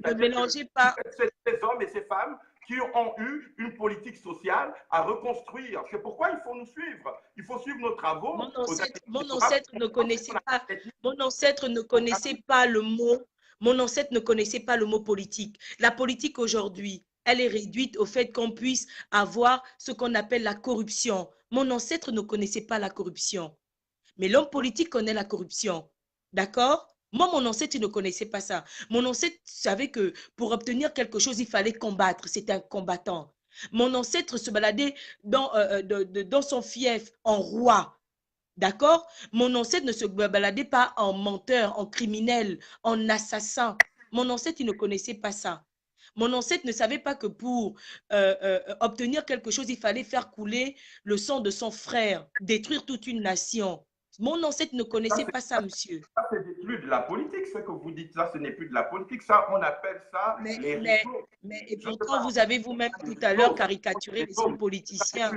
Ne mélangez pas. C'est ces hommes et ces femmes qui ont eu une politique sociale à reconstruire. C'est pourquoi il faut nous suivre. Il faut suivre nos travaux. Mon ancêtre ne connaissait pas. Mon ancêtre ne connaissait pas le mot. Mon ancêtre ne connaissait pas le mot politique. La politique aujourd'hui, elle est réduite au fait qu'on puisse avoir ce qu'on appelle la corruption. Mon ancêtre ne connaissait pas la corruption. Mais l'homme politique connaît la corruption. D'accord? Moi, mon ancêtre, il ne connaissait pas ça. Mon ancêtre savait que pour obtenir quelque chose, il fallait combattre. C'était un combattant. Mon ancêtre se baladait dans son fief en roi. D'accord? Mon ancêtre ne se baladait pas en menteur, en criminel, en assassin. Mon ancêtre, il ne connaissait pas ça. Mon ancêtre ne savait pas que pour obtenir quelque chose, il fallait faire couler le sang de son frère, détruire toute une nation. Mon ancêtre ne connaissait pas ça, monsieur. Ça, ce n'est plus de la politique, ce que vous dites là, ce n'est plus de la politique. Ça, on appelle ça les réseaux. Mais pourtant, vous avez vous-même tout à l'heure caricaturé les hommes politiciens.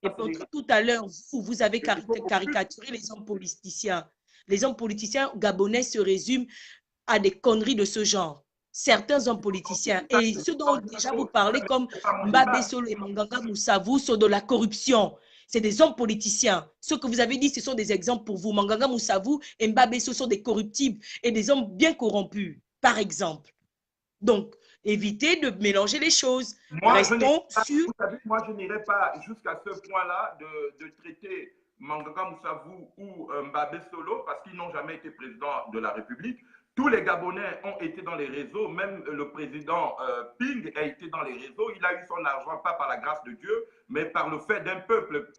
Et pourtant, tout à l'heure, vous avez caricaturé les hommes politiciens. Les hommes politiciens gabonais se résument à des conneries de ce genre. Certains hommes politiciens, et ceux dont déjà vous parlez comme Mbabe Solo et Manganga Moussavou, sont de la corruption. C'est des hommes politiciens. Ce que vous avez dit, ce sont des exemples pour vous. Manganga Moussavou et Mbabe Solo sont des corruptibles et des hommes bien corrompus, par exemple. Donc, évitez de mélanger les choses. Restons sur... Moi, je n'irai pas jusqu'à ce point-là de traiter Manganga Moussavou ou Mbabe Solo parce qu'ils n'ont jamais été président de la République. Tous les Gabonais ont été dans les réseaux, même le président Ping a été dans les réseaux. Il a eu son argent, pas par la grâce de Dieu, mais par le fait d'un peuple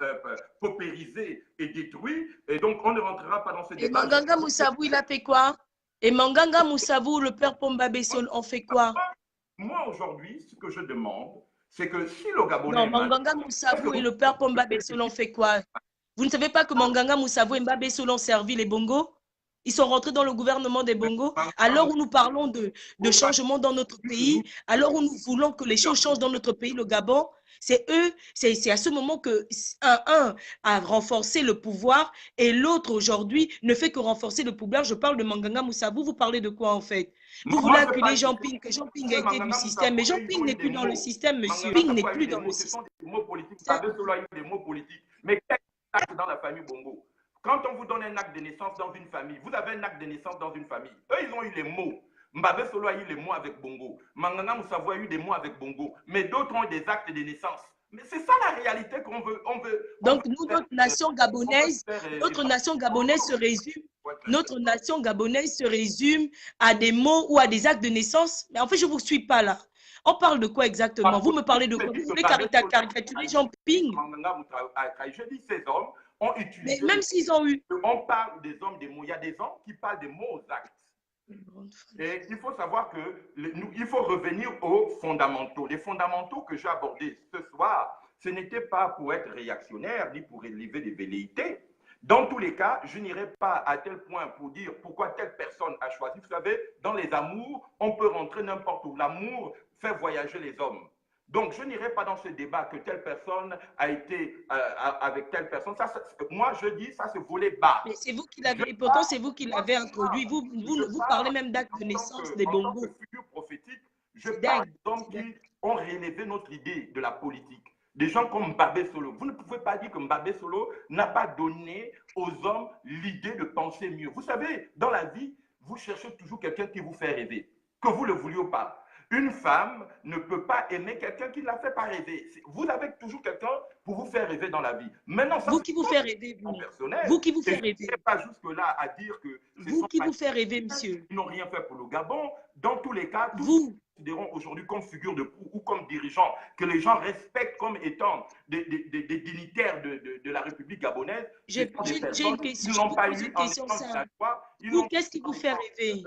paupérisé et détruit. Et donc, on ne rentrera pas dans ce débat. Et Manganga Moussavou, il a fait quoi? Et Manganga Moussavou, le père Pombabe Solo, on fait quoi? Moi, aujourd'hui, ce que je demande, c'est que si le Gabonais... Non, Manganga Moussavou et le père Pombabe Solo, on fait quoi? Vous ne savez pas que Manganga Moussavou et Mbabe Solo ont servi les bongos? Ils sont rentrés dans le gouvernement des Bongo. À l'heure où nous parlons de changement dans notre pays, à l'heure où nous voulons que les choses changent dans notre pays, le Gabon, c'est eux, c'est à ce moment que un a renforcé le pouvoir et l'autre aujourd'hui ne fait que renforcer le pouvoir. Je parle de Manganga Moussa. Vous parlez de quoi en fait? Vous voulez acculer Jean Ping, que Jean Ping a été du système, mais Jean Ping n'est plus dans le système, monsieur. Ping n'est plus dans le système. Ce sont des mots politiques. Babé-Solo a eu des mots politiques. Mais quel acte dans la famille Bongo? Quand on vous donne un acte de naissance dans une famille, vous avez un acte de naissance dans une famille. Eux, ils ont eu les mots. Babé-Solo a eu les mots avec Bongo. Manganga Moussavo a eu des mots avec Bongo. Mais d'autres ont eu des actes de naissance. Mais c'est ça la réalité qu'on veut. Donc, nous, notre nation gabonaise se résume. Notre nation gabonaise se résume à des mots ou à des actes de naissance. Mais en fait, je ne vous suis pas là. On parle de quoi exactement? Vous me parlez de quoi? Vous voulez caricaturer Jean Ping? Je dis ces hommes ont utilisé. Mais même s'ils ont eu. On parle des hommes des mots. Il y a des hommes qui parlent des mots aux actes. Et il faut savoir il faut revenir aux fondamentaux. Les fondamentaux que j'ai abordés ce soir, ce n'était pas pour être réactionnaire ni pour élever des velléités. Dans tous les cas, je n'irai pas à tel point pour dire pourquoi telle personne a choisi. Vous savez, dans les amours, on peut rentrer n'importe où. L'amour fait voyager les hommes. Donc, je n'irai pas dans ce débat que telle personne a été avec telle personne. Ça, moi, je dis, ça, c'est voler bas. Mais c'est vous qui l'avez, pourtant, c'est vous qui l'avez introduit. Vous parlez même d'acte de naissance des Bongo. En tant que figure prophétique, je parle d'hommes qui ont réélevé notre idée de la politique. Des gens comme Babé-Solo. Vous ne pouvez pas dire que Babé-Solo n'a pas donné aux hommes l'idée de penser mieux. Vous savez, dans la vie, vous cherchez toujours quelqu'un qui vous fait rêver, que vous le vouliez ou pas. Une femme ne peut pas aimer quelqu'un qui ne la fait pas rêver. Vous avez toujours quelqu'un pour vous faire rêver dans la vie. Maintenant, ça, vous qui vous faites rêver, vous. Personnel. Vous qui vous faites rêver. Je ne sais pas jusque-là à dire que... Vous qui vous faites rêver, monsieur. Ils n'ont rien fait pour le Gabon. Dans tous les cas, vous considérons aujourd'hui comme figure de proue ou comme dirigeants que les gens respectent comme étant des dignitaires de la République gabonaise. J'ai une question. Ils n'ont pas eu vous, qu'est-ce qui vous fait rêver?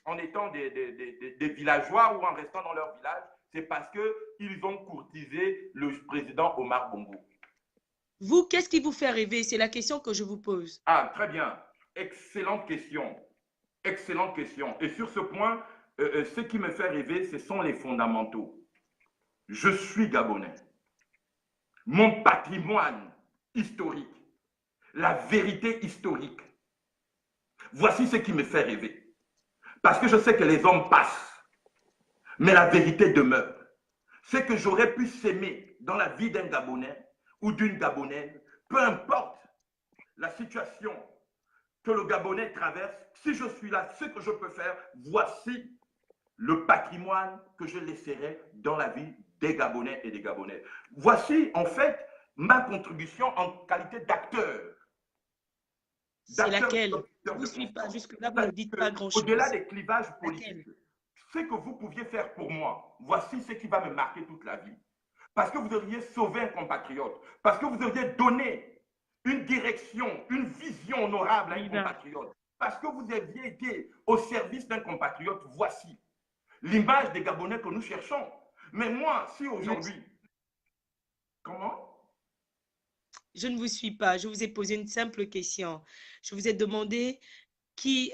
En étant des villageois ou en restant dans leur village, c'est parce qu'ils ont courtisé le président Omar Bongo. Vous, qu'est-ce qui vous fait rêver? C'est la question que je vous pose. Ah, très bien. Excellente question. Excellente question. Et sur ce point, ce qui me fait rêver, ce sont les fondamentaux. Je suis Gabonais. Mon patrimoine historique, la vérité historique. Voici ce qui me fait rêver. Parce que je sais que les hommes passent, mais la vérité demeure. Ce que j'aurais pu s'aimer dans la vie d'un Gabonais ou d'une Gabonaise, peu importe la situation que le Gabonais traverse, si je suis là, ce que je peux faire, voici le patrimoine que je laisserai dans la vie des Gabonais et des Gabonaises. Voici en fait ma contribution en qualité d'acteur. C'est laquelle? Je ne vous suis pas jusque-là, vous ne dites pas grand-chose. Au-delà des clivages politiques, ce que vous pouviez faire pour moi, voici ce qui va me marquer toute la vie. Parce que vous auriez sauvé un compatriote, parce que vous auriez donné une direction, une vision honorable à un compatriote, parce que vous aviez été au service d'un compatriote, voici l'image des Gabonais que nous cherchons. Mais moi, si aujourd'hui... Comment? Je ne vous suis pas. Je vous ai posé une simple question. Je vous ai demandé qui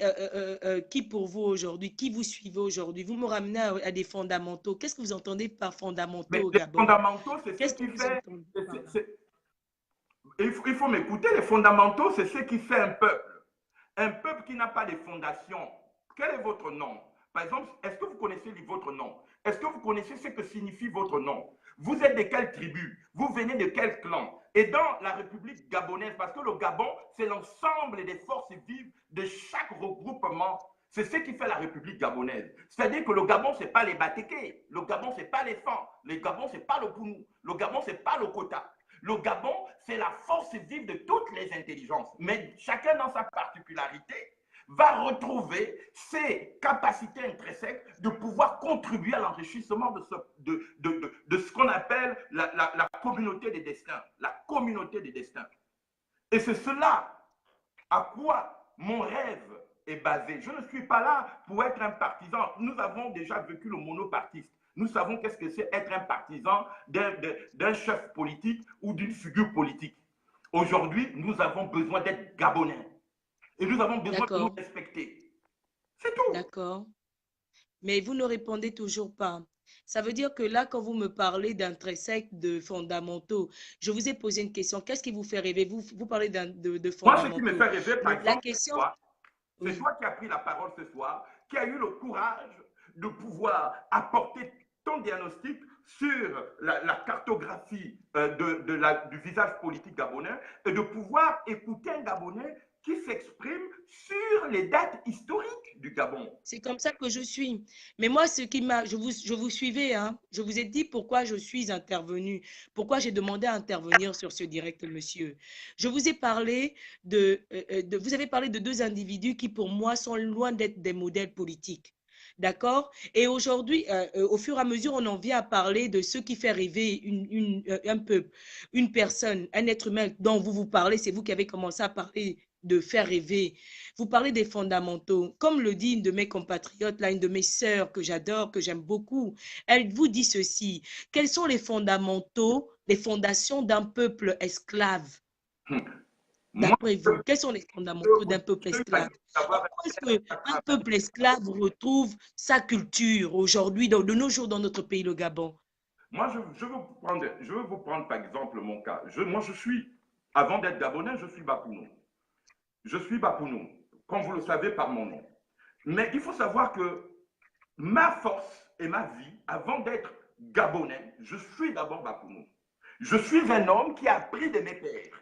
pour vous aujourd'hui, qui vous suivez aujourd'hui. Vous me ramenez à des fondamentaux. Qu'est-ce que vous entendez par fondamentaux au Gabon? Les fondamentaux, c'est ce qui fait... Il faut m'écouter. Les fondamentaux, c'est ce qui fait un peuple. Un peuple qui n'a pas de fondation. Quel est votre nom? Par exemple, est-ce que vous connaissez votre nom? Est-ce que vous connaissez ce que signifie votre nom? Vous êtes de quelle tribu? Vous venez de quel clan? Et dans la République gabonaise, parce que le Gabon, c'est l'ensemble des forces vives de chaque regroupement. C'est ce qui fait la République gabonaise. C'est-à-dire que le Gabon, ce n'est pas les Batéké. Le Gabon, ce n'est pas les Fans. Le Gabon, ce n'est pas le Pounou. Le Gabon, ce n'est pas le Kota. Le Gabon, c'est la force vive de toutes les intelligences. Mais chacun dans sa particularité va retrouver ses capacités intrinsèques de pouvoir contribuer à l'enrichissement de ce qu'on appelle la communauté des destins. La communauté des destins. Et c'est cela à quoi mon rêve est basé. Je ne suis pas là pour être un partisan. Nous avons déjà vécu le monopartisme. Nous savons qu'est-ce que c'est être un partisan d'un chef politique ou d'une figure politique. Aujourd'hui, nous avons besoin d'être Gabonais. Et nous avons besoin de nous D'accord, respecter. C'est tout. d'accord. Mais vous ne répondez toujours pas. Ça veut dire que là, quand vous me parlez d'intrinsèques, de fondamentaux, je vous ai posé une question. Qu'est-ce qui vous fait rêver? Vous parlez de Moi, ce qui me fondamentaux. fait rêver, par Mais la exemple, question, c'est oui, toi qui as pris la parole ce soir, qui a eu le courage de pouvoir apporter ton diagnostic sur la cartographie du visage politique gabonais et de pouvoir écouter un Gabonais qui s'exprime sur les dates historiques du Gabon. c'est comme ça que je suis. Mais moi, ce qui m'a, je vous suivais, hein. Je vous ai dit pourquoi je suis intervenue, pourquoi j'ai demandé à intervenir sur ce direct, monsieur. Je vous ai parlé vous avez parlé de deux individus qui, pour moi, sont loin d'être des modèles politiques. D'accord? Et aujourd'hui, au fur et à mesure, on en vient à parler de ce qui fait rêver un peuple, une personne, un être humain dont vous parlez. C'est vous qui avez commencé à parler de faire rêver. Vous parlez des fondamentaux. Comme le dit une de mes compatriotes, là, une de mes sœurs que j'adore, que j'aime beaucoup, elle vous dit ceci. Quels sont les fondamentaux, les fondations d'un peuple esclave, Moi, d'après je vous? Quels sont les fondamentaux vous d'un peuple dis la esclave? d'avoir Comment est-ce qu'un peuple esclave retrouve sa culture aujourd'hui, de nos jours, dans notre pays, le Gabon? moi, je veux vous prendre par exemple mon cas. Moi, avant d'être Gabonais, je suis Bapounou. Je suis Bapounou, comme vous le savez par mon nom. Mais il faut savoir que ma force et ma vie, avant d'être Gabonais, je suis d'abord Bapounou. Je suis un homme qui a appris de mes pères.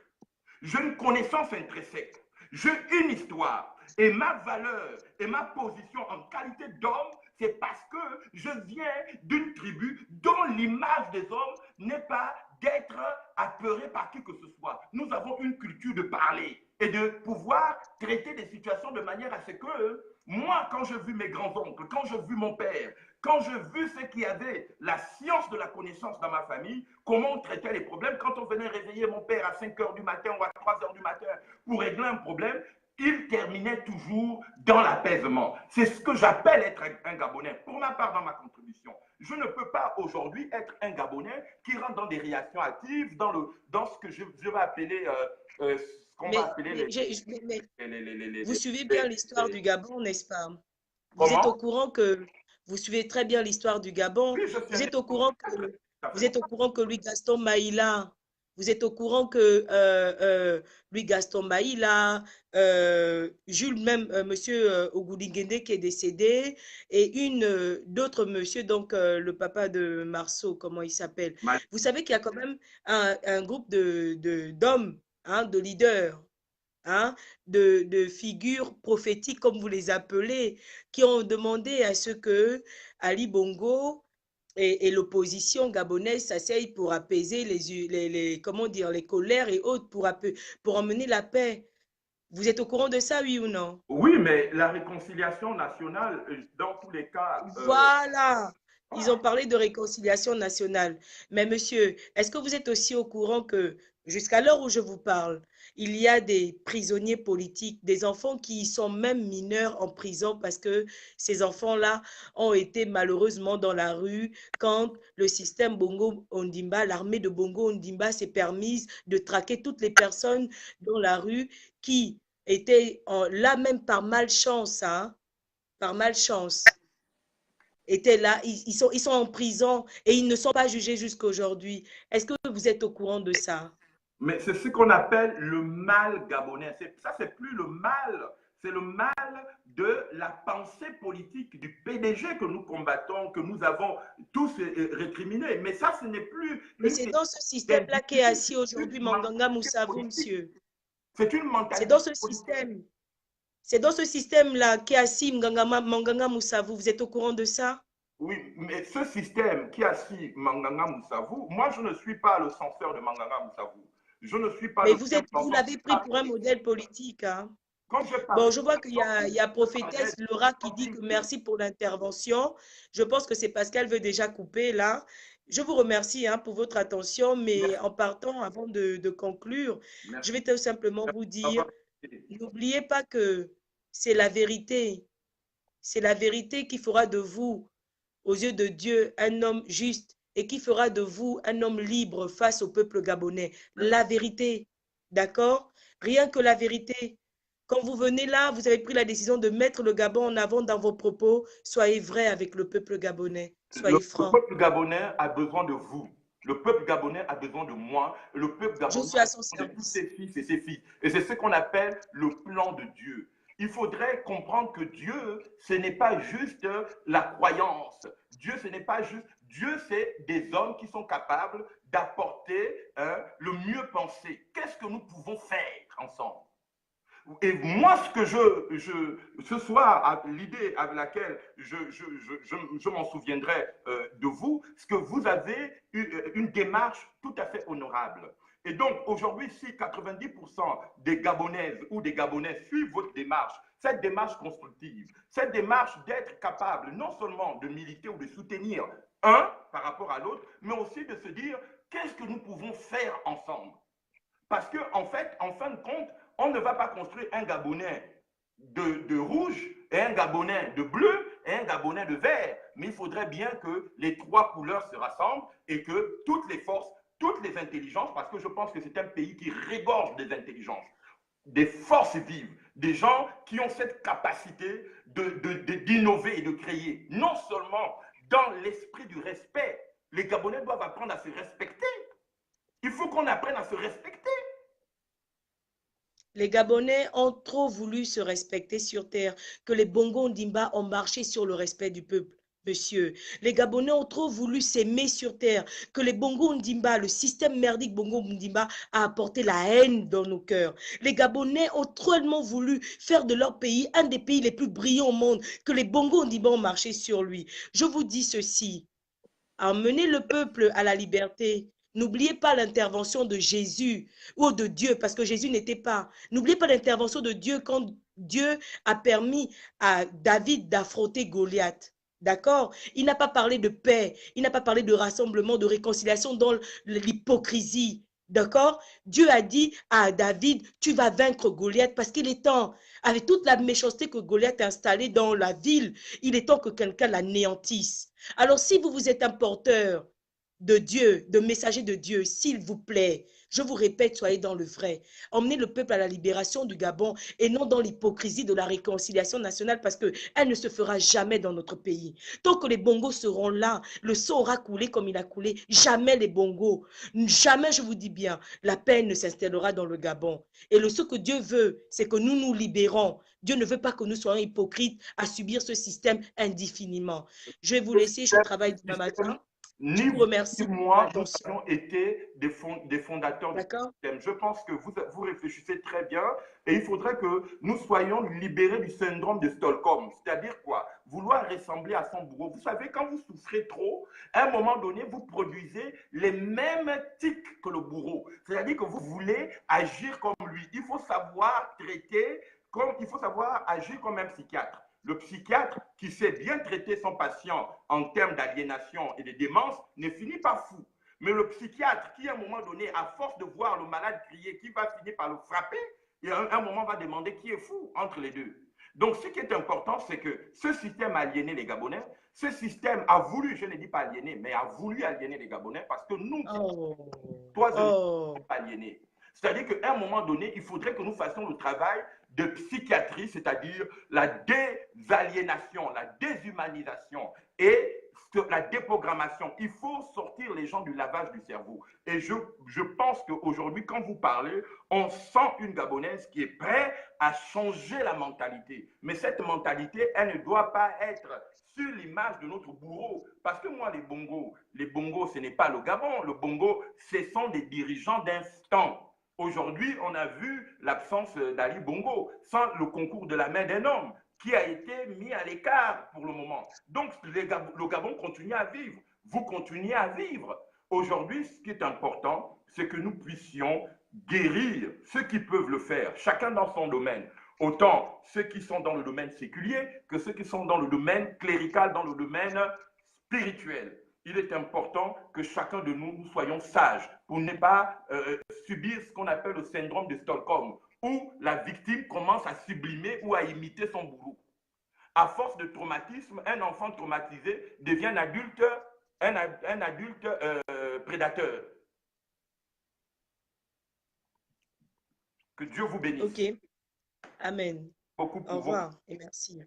J'ai une connaissance intrinsèque. J'ai une histoire. Et ma valeur et ma position en qualité d'homme, c'est parce que je viens d'une tribu dont l'image des hommes n'est pas d'être apeuré par qui que ce soit. Nous avons une culture de parler et de pouvoir traiter des situations de manière à ce que moi, quand j'ai vu mes grands-oncles, quand j'ai vu mon père, quand j'ai vu ceux qui avaient la science de la connaissance dans ma famille, comment on traitait les problèmes, quand on venait réveiller mon père à 5 heures du matin ou à 3 heures du matin pour régler un problème, il terminait toujours dans l'apaisement. C'est ce que j'appelle être un Gabonais. Pour ma part, dans ma contribution, je ne peux pas aujourd'hui être un Gabonais qui rentre dans des réactions actives, dans ce que je vais appeler, ce qu'on va Mais, appeler mais, vous suivez les, bien l'histoire du Gabon, n'est-ce pas? Vous êtes au comment. courant que vous suivez très bien l'histoire du Gabon. Oui, je suis Vous un êtes au courant que ça fait vous êtes au longtemps. courant que Louis Gaston Maïla, vous êtes au courant que Louis Gaston Maïla, Jules même Monsieur Ogoulinguende qui est décédé et une d'autres monsieur donc le papa de Marceau, comment il s'appelle. Vous savez qu'il y a quand même un groupe d'hommes, hein, de leaders, hein, de figures prophétiques, comme vous les appelez, qui ont demandé à ce que Ali Bongo et l'opposition gabonaise s'asseyent pour apaiser comment dire, les colères et autres, pour emmener la paix. Vous êtes au courant de ça, oui ou non? Oui, mais la réconciliation nationale, dans tous les cas, Voilà. Ils ont voilà. parlé de réconciliation nationale. Mais monsieur, est-ce que vous êtes aussi au courant que jusqu'à l'heure où je vous parle, il y a des prisonniers politiques, des enfants qui sont même mineurs en prison parce que ces enfants-là ont été malheureusement dans la rue quand le système Bongo Ondimba, l'armée de Bongo Ondimba s'est permise de traquer toutes les personnes dans la rue qui étaient là même par malchance, hein, par malchance étaient là, ils sont en prison et ils ne sont pas jugés jusqu'à aujourd'hui. Est-ce que vous êtes au courant de ça? Mais c'est ce qu'on appelle le mal gabonais. Ça, c'est plus le mal, c'est le mal de la pensée politique du PDG que nous combattons, que nous avons tous récriminé. Mais ça, ce n'est plus Mais une c'est question dans ce système-là qu'est d'individu, assis c'est aujourd'hui une Manganga mentalité Moussavou, politique. monsieur. C'est une C'est mentalité dans ce politique. système. C'est dans ce système-là qu'est assis Manganga Moussavou. Vous êtes au courant de ça? Oui, mais ce système qui a assis Manganga Moussavou, moi, je ne suis pas le censeur de Manganga Moussavou. Je ne suis pas Mais le vous représentant. l'avez pris pour un modèle politique, hein? Quand je Bon, parlais, je vois il y a je parlais prophétesse Laura qui dit que merci pour l'intervention. Je pense que c'est parce qu'elle veut déjà couper là. Je vous remercie hein, pour votre attention, mais merci, en partant, avant de conclure, je merci vais tout simplement vous dire, d'avoir été. n'oubliez pas que c'est la vérité. C'est la vérité qui fera de vous, aux yeux de Dieu, un homme juste et qui fera de vous un homme libre face au peuple gabonais. La vérité, d'accord? Rien que la vérité. Quand vous venez là, vous avez pris la décision de mettre le Gabon en avant dans vos propos. Soyez vrai avec le peuple gabonais. Le Soyez franc. peuple gabonais a besoin de vous. Le peuple gabonais a besoin de moi. Le peuple Je gabonais suis a à son besoin de tous service. ses fils et ses filles. Et c'est ce qu'on appelle le plan de Dieu. Il faudrait comprendre que Dieu, ce n'est pas juste la croyance. Dieu, ce n'est pas juste. Dieu, c'est des hommes qui sont capables d'apporter le mieux pensé. Qu'est-ce que nous pouvons faire ensemble? Et moi, ce que ce soir, l'idée avec laquelle je m'en souviendrai de vous, c'est que vous avez une démarche tout à fait honorable. Et donc, aujourd'hui, si 90% des Gabonaises ou des Gabonais suivent votre démarche, cette démarche constructive, cette démarche d'être capable non seulement de militer ou de soutenir un par rapport à l'autre, mais aussi de se dire qu'est-ce que nous pouvons faire ensemble. Parce qu'en fait, en fin de compte, on ne va pas construire un Gabonais de rouge et un Gabonais de bleu et un Gabonais de vert. Mais il faudrait bien que les trois couleurs se rassemblent et que toutes les forces, toutes les intelligences, parce que je pense que c'est un pays qui regorge des intelligences, des forces vives, des gens qui ont cette capacité d'innover et de créer, non seulement dans l'esprit du respect. Les Gabonais doivent apprendre à se respecter. Il faut qu'on apprenne à se respecter. Les Gabonais ont trop voulu se respecter sur terre, que les Bongo Ndimba ont marché sur le respect du peuple. Monsieur, les Gabonais ont trop voulu s'aimer sur terre, que les Bongo Ndimba, le système merdique Bongo Ndimba a apporté la haine dans nos cœurs. Les Gabonais ont tellement voulu faire de leur pays un des pays les plus brillants au monde, que les Bongo Ndimba ont marché sur lui. Je vous dis ceci, emmenez le peuple à la liberté. N'oubliez pas l'intervention de Jésus ou de Dieu, parce que Jésus n'était pas. N'oubliez pas l'intervention de Dieu quand Dieu a permis à David d'affronter Goliath. D'accord? Il n'a pas parlé de paix, il n'a pas parlé de rassemblement, de réconciliation dans l'hypocrisie. D'accord? Dieu a dit à David, tu vas vaincre Goliath parce qu'il est temps, avec toute la méchanceté que Goliath a installée dans la ville, il est temps que quelqu'un l'anéantisse. Alors, si vous êtes un porteur de Dieu, de messager de Dieu, s'il vous plaît, je vous répète, soyez dans le vrai. Emmenez le peuple à la libération du Gabon et non dans l'hypocrisie de la réconciliation nationale parce qu'elle ne se fera jamais dans notre pays. Tant que les bongos seront là, le sang aura coulé comme il a coulé. Jamais les bongos, jamais, je vous dis bien, la paix ne s'installera dans le Gabon. Et ce que Dieu veut, c'est que nous nous libérons. Dieu ne veut pas que nous soyons hypocrites à subir ce système indéfiniment. Je vais vous laisser, je travaille demain matin. Je Ni vous vous ni remercie pour moi, nous l'attention. avons été des fondateurs de ce D'accord? système. Je pense que vous réfléchissez très bien et il faudrait que nous soyons libérés du syndrome de Stockholm. C'est-à-dire quoi? Vouloir ressembler à son bourreau. Vous savez, quand vous souffrez trop, à un moment donné, vous produisez les mêmes tics que le bourreau. C'est-à-dire que vous voulez agir comme lui. Il faut savoir traiter, il faut savoir agir comme un psychiatre. Le psychiatre qui sait bien traiter son patient en termes d'aliénation et de démence ne finit pas fou. Mais le psychiatre qui, à un moment donné, à force de voir le malade crier, qui va finir par le frapper, et à un moment va demander qui est fou entre les deux. Donc, ce qui est important, c'est que ce système a aliéné les Gabonais. Ce système a voulu, je ne dis pas aliéner, mais a voulu aliéner les Gabonais parce que nous, Oh, toi et moi, oh, pas aliénés. C'est-à-dire qu'à un moment donné, il faudrait que nous fassions le travail de psychiatrie, c'est-à-dire la désaliénation, la déshumanisation et la déprogrammation. Il faut sortir les gens du lavage du cerveau. Et je pense qu'aujourd'hui, quand vous parlez, on sent une Gabonaise qui est prête à changer la mentalité. Mais cette mentalité, elle ne doit pas être sur l'image de notre bourreau. Parce que moi, les bongos, ce n'est pas le Gabon. Le Bongo, ce sont des dirigeants d'instant. Aujourd'hui, on a vu l'absence d'Ali Bongo, sans le concours de la main d'un homme, qui a été mis à l'écart pour le moment. Donc, le Gabon continue à vivre. Vous continuez à vivre. Aujourd'hui, ce qui est important, c'est que nous puissions guérir ceux qui peuvent le faire, chacun dans son domaine. Autant ceux qui sont dans le domaine séculier que ceux qui sont dans le domaine clérical, dans le domaine spirituel. Il est important que chacun de nous soyons sages pour ne pas subir ce qu'on appelle le syndrome de Stockholm, où la victime commence à sublimer ou à imiter son bourreau. À force de traumatisme, un enfant traumatisé devient un adulte prédateur. Que Dieu vous bénisse. ok. Amen. Beaucoup Au pour vous. revoir et merci.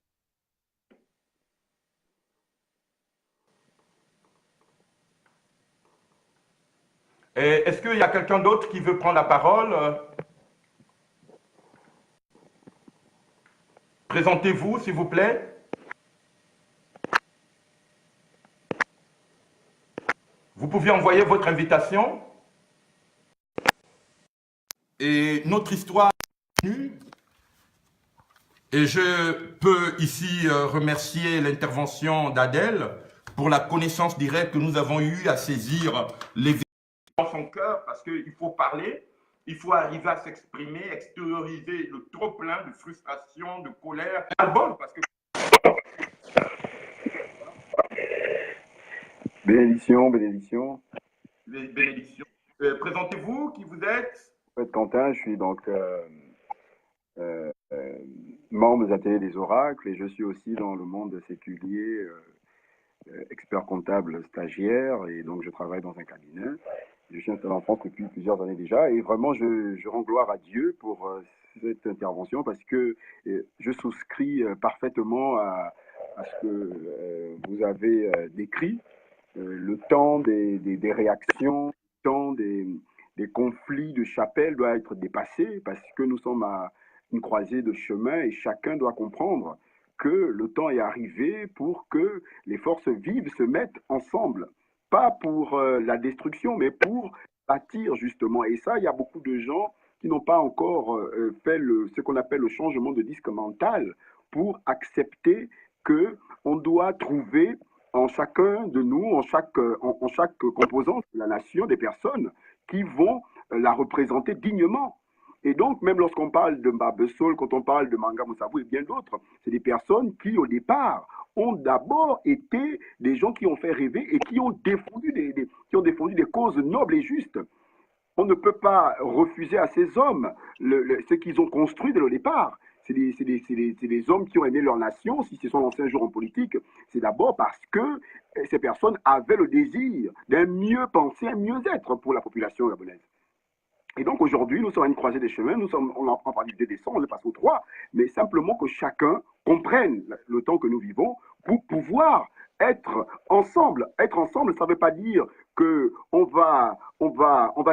Et est-ce qu'il y a quelqu'un d'autre qui veut prendre la parole? Présentez-vous, s'il vous plaît. Vous pouvez envoyer votre invitation. Et notre histoire continue. Et je peux ici remercier l'intervention d'Adèle pour la connaissance directe que nous avons eue à saisir les vérités dans son cœur, parce qu'il faut parler, il faut arriver à s'exprimer, extérioriser le trop-plein de frustration, de colère, ras-le-bol, parce que Bénédiction, bénédiction. les bénédictions. Présentez-vous, qui vous êtes? En fait, Quentin, je suis donc membre des ateliers des oracles et je suis aussi dans le monde séculier, expert comptable stagiaire, et donc je travaille dans un cabinet. Je suis installé en France depuis plusieurs années déjà et vraiment je rends gloire à Dieu pour cette intervention parce que je souscris parfaitement à ce que vous avez décrit. Le temps des réactions, le temps des conflits de chapelle doit être dépassé parce que nous sommes à une croisée de chemin et chacun doit comprendre que le temps est arrivé pour que les forces vives se mettent ensemble, pas pour la destruction, mais pour bâtir justement. Et ça, il y a beaucoup de gens qui n'ont pas encore fait ce qu'on appelle le changement de disque mental pour accepter que on doit trouver en chacun de nous, en chaque composante de la nation, des personnes qui vont la représenter dignement. Et donc, même lorsqu'on parle de Mbabesol, quand on parle de Manga Moussabou et bien d'autres, c'est des personnes qui, au départ, ont d'abord été des gens qui ont fait rêver et qui ont défendu qui ont défendu des causes nobles et justes. On ne peut pas refuser à ces hommes ce qu'ils ont construit dès le départ. C'est des hommes qui ont aimé leur nation. Si ce sont l'ancien jour en politique, c'est d'abord parce que ces personnes avaient le désir d'un mieux penser, un mieux-être pour la population gabonaise. Et donc aujourd'hui, nous sommes à une croisée des chemins, on en prend du 2 décembre, on le passe au 3, mais simplement que chacun comprenne le temps que nous vivons pour pouvoir être ensemble. Être ensemble, ça ne veut pas dire que on va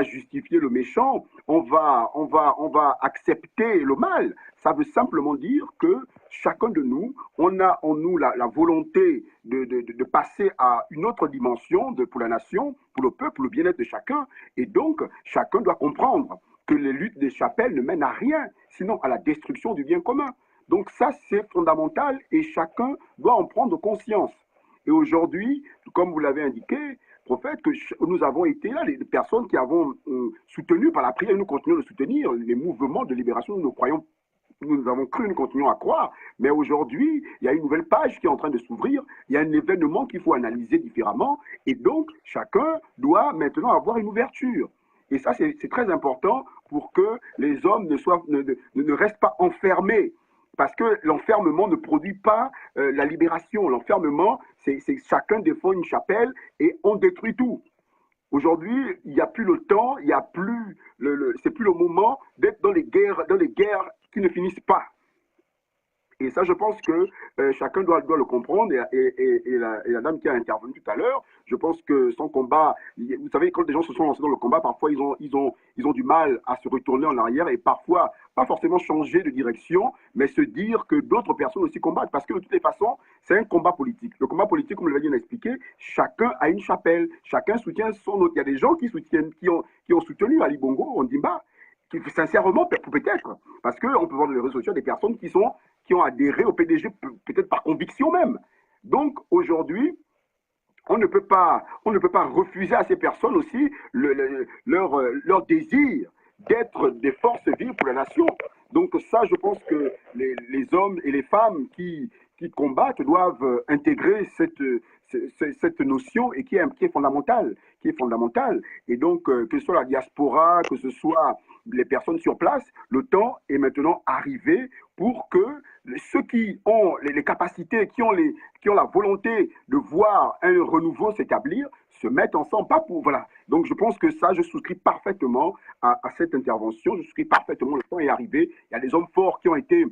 justifier le méchant, on va accepter le mal. Ça veut simplement dire que chacun de nous, on a en nous la volonté de passer à une autre dimension pour la nation, pour le peuple, pour le bien-être de chacun. Et donc, chacun doit comprendre que les luttes des chapelles ne mènent à rien, sinon à la destruction du bien commun. Donc ça, c'est fondamental et chacun doit en prendre conscience. Et aujourd'hui, comme vous l'avez indiqué, prophète, que nous avons été là, les personnes qui avons soutenu par la prière, nous continuons de soutenir les mouvements de libération, nous croyons, nous avons cru, nous continuons à croire, mais aujourd'hui, il y a une nouvelle page qui est en train de s'ouvrir, il y a un événement qu'il faut analyser différemment, et donc chacun doit maintenant avoir une ouverture. Et ça, c'est très important pour que les hommes ne restent pas enfermés. Parce que l'enfermement ne produit pas la libération. L'enfermement, c'est chacun défend une chapelle et on détruit tout. Aujourd'hui, il n'y a plus le temps, il y a plus c'est plus le moment d'être dans les guerres qui ne finissent pas. Et ça, je pense que chacun doit le comprendre. Et la dame qui a intervenu tout à l'heure, je pense que son combat, vous savez, quand les gens se sont lancés dans le combat, parfois ils ont du mal à se retourner en arrière et parfois pas forcément changer de direction, mais se dire que d'autres personnes aussi combattent. Parce que de toutes les façons, c'est un combat politique. Le combat politique, comme je l'ai bien expliqué, chacun a une chapelle, chacun soutient son autre. Il y a des gens qui ont soutenu Ali Bongo, Ondimba, sincèrement, peut-être, parce qu'on peut voir dans les réseaux sociaux des personnes qui ont adhéré au PDG, peut-être par conviction même. Donc aujourd'hui, on ne peut pas refuser à ces personnes aussi leur désir d'être des forces vives pour la nation. Donc ça, je pense que les hommes et les femmes qui combattent doivent intégrer cette notion et qui est fondamentale, Et donc, que ce soit la diaspora, que ce soit les personnes sur place, le temps est maintenant arrivé pour que ceux qui ont les capacités, qui ont la volonté de voir un renouveau s'établir, se mettent ensemble, pas pour, voilà, Donc je pense que ça, je souscris parfaitement à cette intervention, je souscris parfaitement, le temps est arrivé. Il y a des hommes forts qui ont été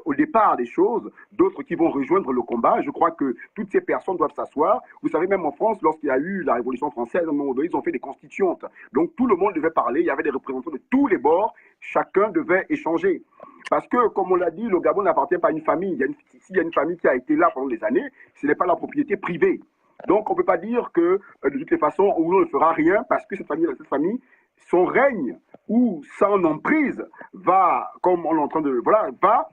au départ des choses, d'autres qui vont rejoindre le combat. Je crois que toutes ces personnes doivent s'asseoir. Vous savez, même en France, lorsqu'il y a eu la Révolution française, à un moment donné, ils ont fait des constituantes. Donc tout le monde devait parler, il y avait des représentants de tous les bords, chacun devait échanger. Parce que, comme on l'a dit, le Gabon n'appartient pas à une famille. S'il y a une famille qui a été là pendant des années, ce n'est pas la propriété privée. Donc on ne peut pas dire que de toutes les façons, on ne fera rien parce que cette famille, son règne ou son emprise va, comme on est en train de, voilà, va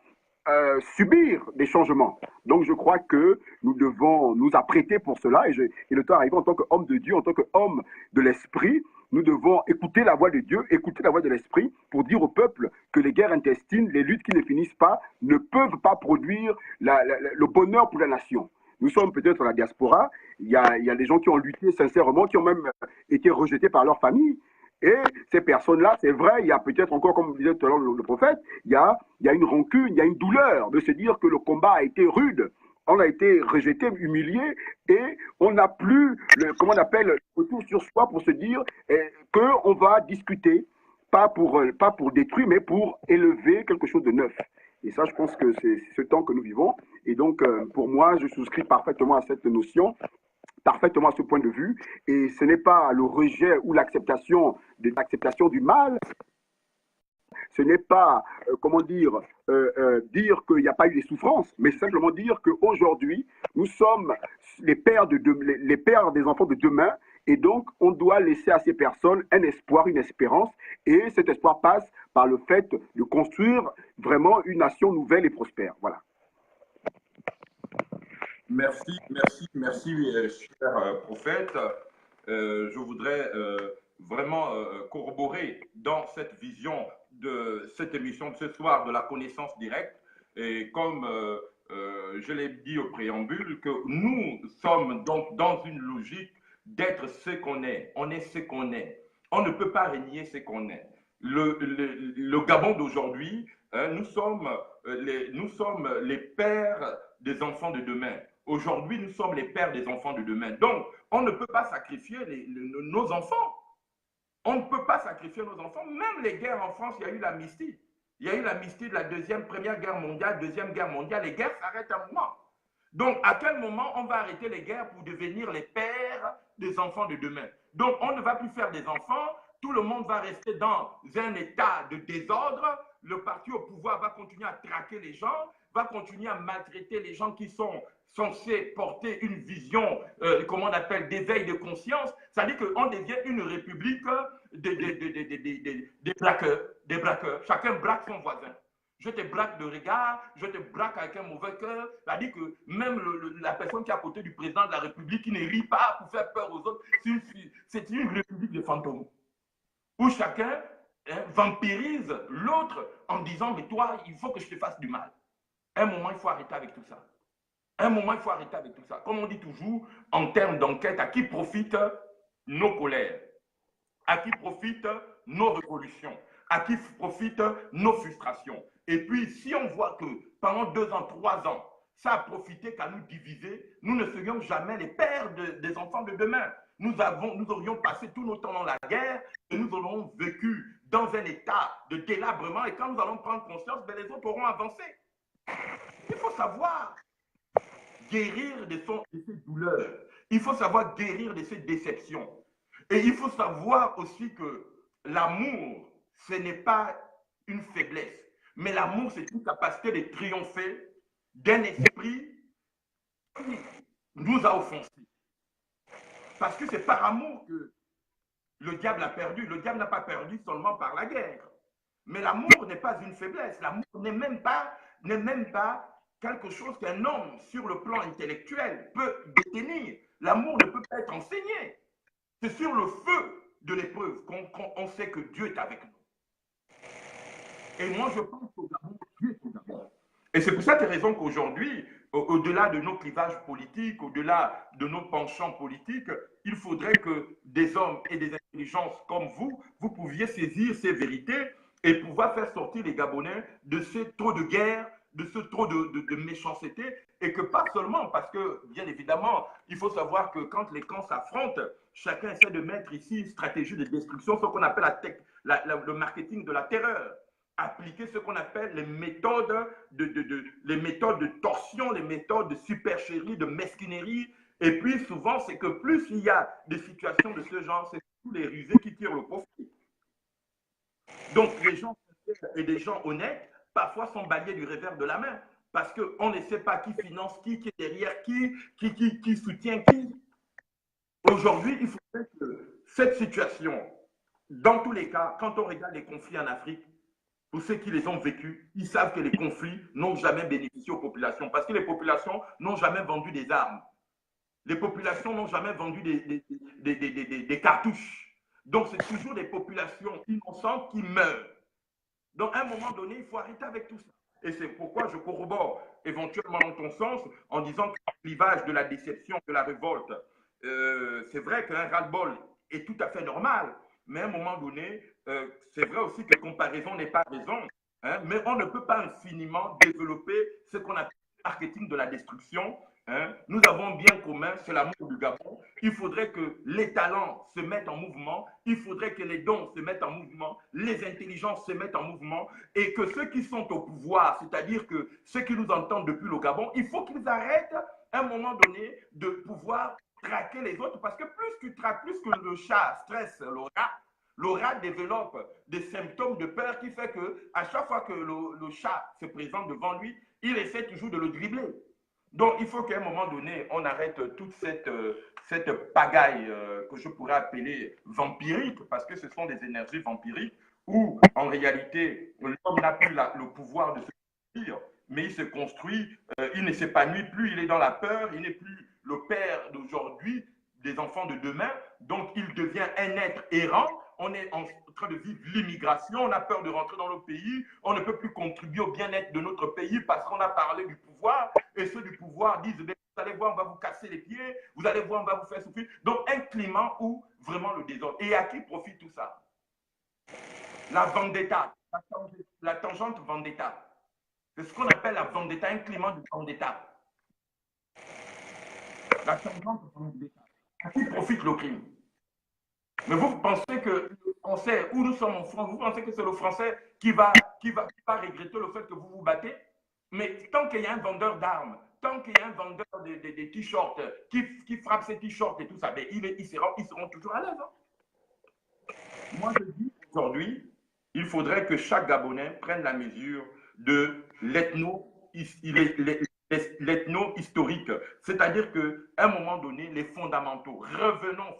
subir des changements. Donc je crois que nous devons nous apprêter pour cela et le temps arrive en tant qu'homme de Dieu, en tant qu'homme de l'esprit, nous devons écouter la voix de Dieu, écouter la voix de l'esprit pour dire au peuple que les guerres intestines, les luttes qui ne finissent pas, ne peuvent pas produire le bonheur pour la nation. Nous sommes peut-être la diaspora, il y a des gens qui ont lutté sincèrement, qui ont même été rejetés par leur famille. Et ces personnes-là, c'est vrai, il y a peut-être encore, comme disait tout à l'heure le prophète, il y a une rancune, il y a une douleur de se dire que le combat a été rude. On a été rejeté, humilié, et on n'a plus, comment on appelle, le retour sur soi pour se dire qu'on va discuter, pas pour détruire, mais pour élever quelque chose de neuf. Et ça, je pense que c'est ce temps que nous vivons. Et donc, pour moi, je souscris parfaitement à cette notion, parfaitement à ce point de vue. Et ce n'est pas le rejet ou l'acceptation du mal. Ce n'est pas, comment dire, dire qu'il n'y a pas eu des souffrances, mais simplement dire qu'aujourd'hui, nous sommes les pères des enfants de demain, et donc on doit laisser à ces personnes un espoir, une espérance, et cet espoir passe par le fait de construire vraiment une nation nouvelle et prospère. Voilà. Merci, cher prophète. Je voudrais vraiment corroborer dans cette vision de cette émission de ce soir de la connaissance directe. Et comme je l'ai dit au préambule, que nous sommes donc dans une logique d'être ce qu'on est. On est ce qu'on est. On ne peut pas régner ce qu'on est. Le Gabon d'aujourd'hui, hein, nous sommes les pères des enfants de demain. Aujourd'hui, nous sommes les pères des enfants de demain. Donc, on ne peut pas sacrifier nos enfants. On ne peut pas sacrifier nos enfants. Même les guerres en France, il y a eu l'amnistie. Il y a eu l'amnistie de la Première Guerre mondiale, Deuxième Guerre mondiale. Les guerres s'arrêtent un moment. Donc, à quel moment on va arrêter les guerres pour devenir les pères des enfants de demain? Donc, on ne va plus faire des enfants. Tout le monde va rester dans un état de désordre. Le parti au pouvoir va continuer à traquer les gens, va continuer à maltraiter les gens qui sont censés porter une vision, comment on appelle, d'éveil de conscience. C'est-à-dire qu'on devient une république des braqueurs. Chacun braque son voisin. Je te braque de regard, je te braque avec un mauvais cœur. C'est-à-dire que même la personne qui est à côté du président de la République, qui ne rit pas pour faire peur aux autres, c'est une république de fantômes. Où chacun vampirise l'autre en disant, mais toi, il faut que je te fasse du mal. À un moment, il faut arrêter avec tout ça. À un moment, il faut arrêter avec tout ça. Comme on dit toujours, en termes d'enquête, à qui profitent nos colères? À qui profitent nos révolutions? À qui profitent nos frustrations? Et puis, si on voit que pendant 2 ans, 3 ans, ça a profité qu'à nous diviser, nous ne serions jamais les pères des enfants de demain. Nous aurions passé tout notre temps dans la guerre et nous aurions vécu dans un état de délabrement. Et quand nous allons prendre conscience, ben les autres auront avancé. Il faut savoir guérir de ces douleurs. Il faut savoir guérir de ces déceptions. Et il faut savoir aussi que l'amour, ce n'est pas une faiblesse. Mais l'amour, c'est une capacité de triompher d'un esprit qui nous a offensés. Parce que c'est par amour que le diable a perdu. Le diable n'a pas perdu seulement par la guerre. Mais l'amour n'est pas une faiblesse. L'amour n'est même pas quelque chose qu'un homme, sur le plan intellectuel, peut détenir. L'amour ne peut pas être enseigné. C'est sur le feu de l'épreuve qu'on sait que Dieu est avec nous. Et moi, je pense qu'au Gabon, Dieu est au Gabon. Et c'est pour cette raison qu'aujourd'hui, au-delà de nos clivages politiques, au-delà de nos penchants politiques, il faudrait que des hommes et des intelligences comme vous pouviez saisir ces vérités et pouvoir faire sortir les Gabonais de ces taux de guerre de ce trop de méchanceté, et que pas seulement, parce que, bien évidemment, il faut savoir que quand les camps s'affrontent, chacun essaie de mettre ici une stratégie de destruction, ce qu'on appelle le marketing de la terreur. Appliquer ce qu'on appelle les méthodes de torsion, les méthodes de supercherie, de mesquinerie. Et puis souvent, c'est que plus il y a des situations de ce genre, c'est tous les rusés qui tirent le profit. Donc les gens et des gens honnêtes, parfois sont balayés du revers de la main, parce qu'on ne sait pas qui finance qui est derrière qui soutient qui. Aujourd'hui, il faudrait que cette situation, dans tous les cas, quand on regarde les conflits en Afrique, pour ceux qui les ont vécus, ils savent que les conflits n'ont jamais bénéficié aux populations, parce que les populations n'ont jamais vendu des armes. Les populations n'ont jamais vendu des cartouches. Donc, c'est toujours des populations innocentes qui meurent. Donc, à un moment donné, il faut arrêter avec tout ça. Et c'est pourquoi je corrobore éventuellement dans ton sens en disant que le clivage de la déception, de la révolte, c'est vrai qu'un ras-le-bol est tout à fait normal, mais à un moment donné, c'est vrai aussi que comparaison n'est pas raison, hein, mais on ne peut pas infiniment développer ce qu'on appelle le marketing de la destruction. Hein. Nous avons bien commun, c'est l'amour du Gabon. Il faudrait que les talents se mettent en mouvement, il faudrait que les dons se mettent en mouvement, les intelligences se mettent en mouvement, et que ceux qui sont au pouvoir, c'est-à-dire que ceux qui nous entendent depuis le Gabon, il faut qu'ils arrêtent à un moment donné de pouvoir traquer les autres, parce que plus tu traques, plus que le chat stresse le rat développe des symptômes de peur qui fait que à chaque fois que le chat se présente devant lui, il essaie toujours de le dribbler. Donc, il faut qu'à un moment donné, on arrête toute cette pagaille que je pourrais appeler vampirique, parce que ce sont des énergies vampiriques où, en réalité, l'homme n'a plus le pouvoir de se construire, mais il se construit, il ne s'épanouit plus, il est dans la peur, il n'est plus le père d'aujourd'hui, des enfants de demain, donc il devient un être errant. On est en train de vivre l'immigration, on a peur de rentrer dans le pays, on ne peut plus contribuer au bien-être de notre pays parce qu'on a parlé du pouvoir, et ceux du pouvoir disent, vous allez voir, on va vous casser les pieds, vous allez voir, on va vous faire souffrir. Donc un climat où vraiment le désordre. Et à qui profite tout ça? La vendetta, la tangente vendetta. C'est ce qu'on appelle la vendetta, un climat de vendetta. La tangente vendetta. À qui profite le crime? Mais vous pensez que le Français, où nous sommes en France, vous pensez que c'est le Français qui va regretter le fait que vous vous battez? Mais tant qu'il y a un vendeur d'armes, tant qu'il y a un vendeur de t-shirts qui frappe ses t-shirts et tout ça, ben ils seront toujours à l'aise. Hein? Moi, je dis aujourd'hui, il faudrait que chaque Gabonais prenne la mesure de l'ethno-historique. C'est-à-dire qu'à un moment donné, les fondamentaux, revenons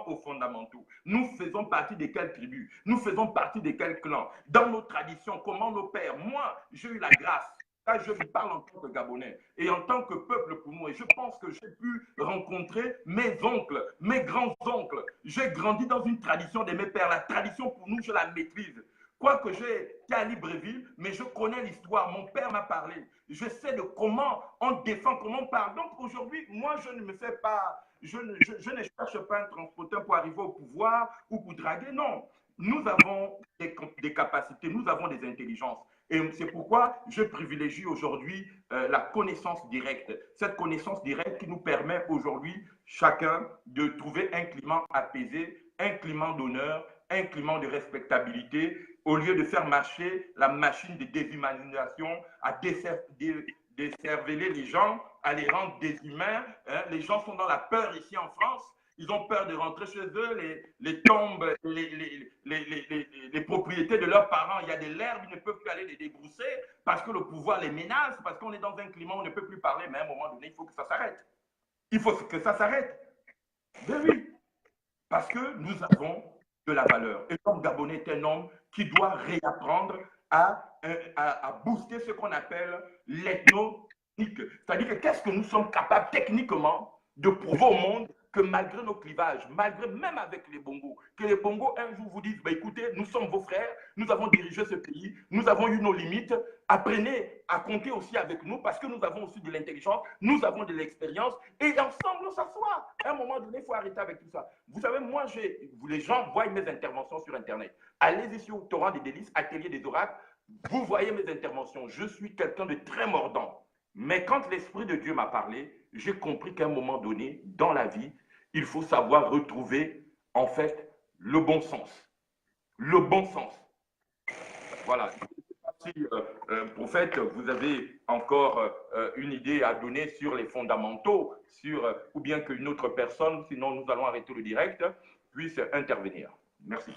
aux fondamentaux. Nous faisons partie de quelles tribus? Nous faisons partie de quels clans? Dans nos traditions, comment nos pères? Moi, j'ai eu la grâce. Là, je vous parle en tant que Gabonais et en tant que peuple pour nous. Et je pense que j'ai pu rencontrer mes oncles, mes grands-oncles. J'ai grandi dans une tradition de mes pères. La tradition, pour nous, je la maîtrise. Quoique j'ai été à Libreville, mais je connais l'histoire. Mon père m'a parlé. Je sais de comment on défend, comment on parle. Donc aujourd'hui, moi, je ne me fais pas, je ne cherche pas un transporteur pour arriver au pouvoir ou pour draguer. Non. Nous avons des capacités, nous avons des intelligences. Et c'est pourquoi je privilégie aujourd'hui la connaissance directe. Cette connaissance directe qui nous permet aujourd'hui, chacun, de trouver un climat apaisé, un climat d'honneur, un climat de respectabilité, au lieu de faire marcher la machine de déshumanisation, à décerveler les gens, à les rendre déshumains. Hein. Les gens sont dans la peur ici en France. Ils ont peur de rentrer chez eux, les tombes, les propriétés de leurs parents. Il y a de l'herbe, ils ne peuvent plus aller les débrousser parce que le pouvoir les menace, parce qu'on est dans un climat où on ne peut plus parler, mais à un moment donné, il faut que ça s'arrête. Il faut que ça s'arrête. Ben oui, parce que nous avons de la valeur. Et l'homme gabonais est un homme qui doit réapprendre à booster ce qu'on appelle l'ethno-technique. C'est-à-dire que qu'est-ce que nous sommes capables techniquement de prouver au monde que malgré nos clivages, malgré même avec les Bongos, que les Bongos un jour vous disent, bah, écoutez, nous sommes vos frères, nous avons dirigé ce pays, nous avons eu nos limites, apprenez à compter aussi avec nous parce que nous avons aussi de l'intelligence, nous avons de l'expérience et ensemble on s'assoit. À un moment donné, il faut arrêter avec tout ça. Vous savez, moi, les gens voient mes interventions sur Internet. Allez-y sur Torrent des délices, Atelier des oracles, Vous voyez mes interventions, je suis quelqu'un de très mordant. Mais quand l'Esprit de Dieu m'a parlé, j'ai compris qu'à un moment donné, dans la vie, il faut savoir retrouver, en fait, le bon sens. Le bon sens. Voilà. Si, prophète, vous avez encore une idée à donner sur les fondamentaux, ou bien qu'une autre personne, sinon nous allons arrêter le direct, puisse intervenir. Merci.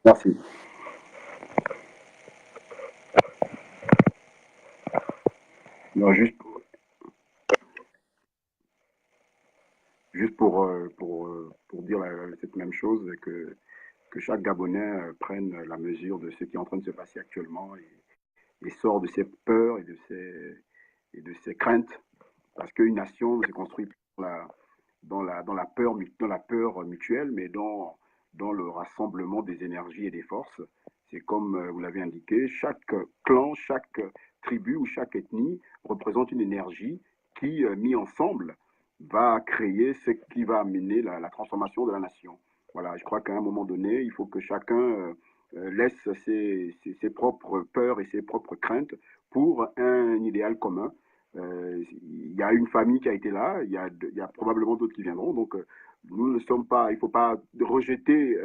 Merci. Non, juste pour dire cette même chose, que chaque Gabonais prenne la mesure de ce qui est en train de se passer actuellement et sort de ses peurs et de ses craintes, parce qu'une nation ne se construit pas dans la peur mutuelle, mais dans le rassemblement des énergies et des forces. C'est comme vous l'avez indiqué, chaque clan, chaque tribu ou chaque ethnie représente une énergie qui, mis ensemble, va créer ce qui va amener la transformation de la nation. Voilà, je crois qu'à un moment donné, il faut que chacun laisse ses propres peurs et ses propres craintes pour un idéal commun. Il y a une famille qui a été là, il y a probablement d'autres qui viendront. Donc, nous ne sommes pas, il ne faut pas rejeter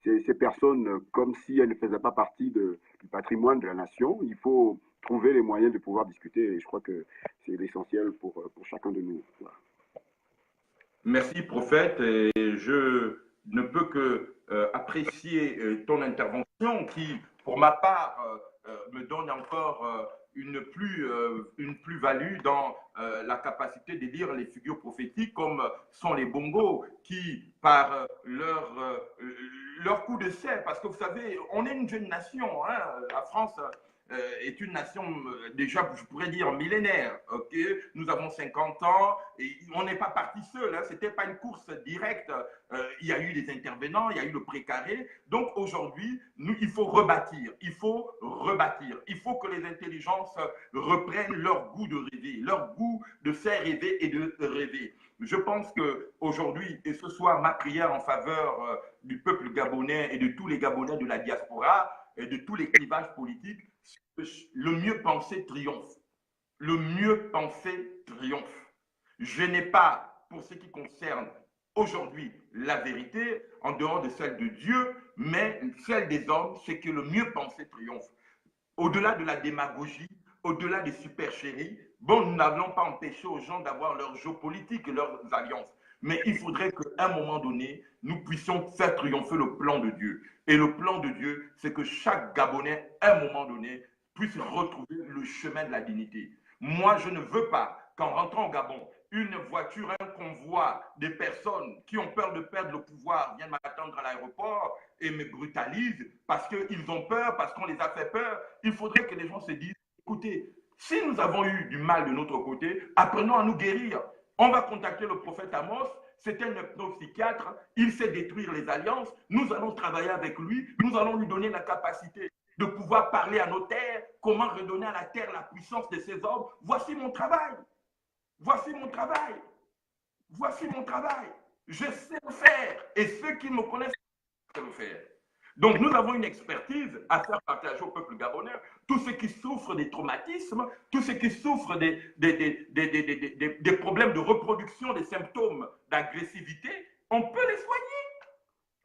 ces personnes comme si elles ne faisaient pas partie du patrimoine de la nation. Il faut trouver les moyens de pouvoir discuter et je crois que c'est l'essentiel pour chacun de nous. Voilà. Merci, prophète. Et je ne peux que apprécier ton intervention qui, pour ma part, me donne encore une plus-value dans la capacité de lire les figures prophétiques comme sont les bongos qui, par leur coup de serre, parce que vous savez, on est une jeune nation, hein, la France est une nation déjà, je pourrais dire, millénaire. Okay, nous avons 50 ans et on n'est pas parti seul. Hein, ce n'était pas une course directe. Il y a eu des intervenants, il y a eu le précaré. Donc aujourd'hui, il faut rebâtir. Il faut rebâtir. Il faut que les intelligences reprennent leur goût de rêver, leur goût de faire rêver et de rêver. Je pense qu'aujourd'hui, et ce soir, ma prière en faveur du peuple gabonais et de tous les Gabonais de la diaspora et de tous les clivages politiques, le mieux pensé triomphe. Le mieux pensé triomphe. Je n'ai pas, pour ce qui concerne aujourd'hui la vérité, en dehors de celle de Dieu, mais celle des hommes, c'est que le mieux pensé triomphe. Au-delà de la démagogie, au-delà des supercheries, bon, nous n'allons pas empêcher aux gens d'avoir leur jeu politique et leurs alliances. Mais il faudrait qu'à un moment donné, nous puissions faire triompher le plan de Dieu. Et le plan de Dieu, c'est que chaque Gabonais, à un moment donné, puisse retrouver le chemin de la dignité. Moi, je ne veux pas qu'en rentrant au Gabon, une voiture, un convoi, des personnes qui ont peur de perdre le pouvoir viennent m'attendre à l'aéroport et me brutalisent parce qu'ils ont peur, parce qu'on les a fait peur. Il faudrait que les gens se disent, écoutez, si nous avons eu du mal de notre côté, apprenons à nous guérir. On va contacter le prophète Amos, c'est un hypnopsychiatre, il sait détruire les alliances, nous allons travailler avec lui, nous allons lui donner la capacité de pouvoir parler à nos terres, comment redonner à la terre la puissance de ses hommes. Voici mon travail. Voici mon travail. Voici mon travail. Je sais le faire. Et ceux qui me connaissent savent le faire. Donc, nous avons une expertise à faire partager au peuple gabonais. Tous ceux qui souffrent des traumatismes, tous ceux qui souffrent des problèmes de reproduction, des symptômes d'agressivité, on peut les soigner.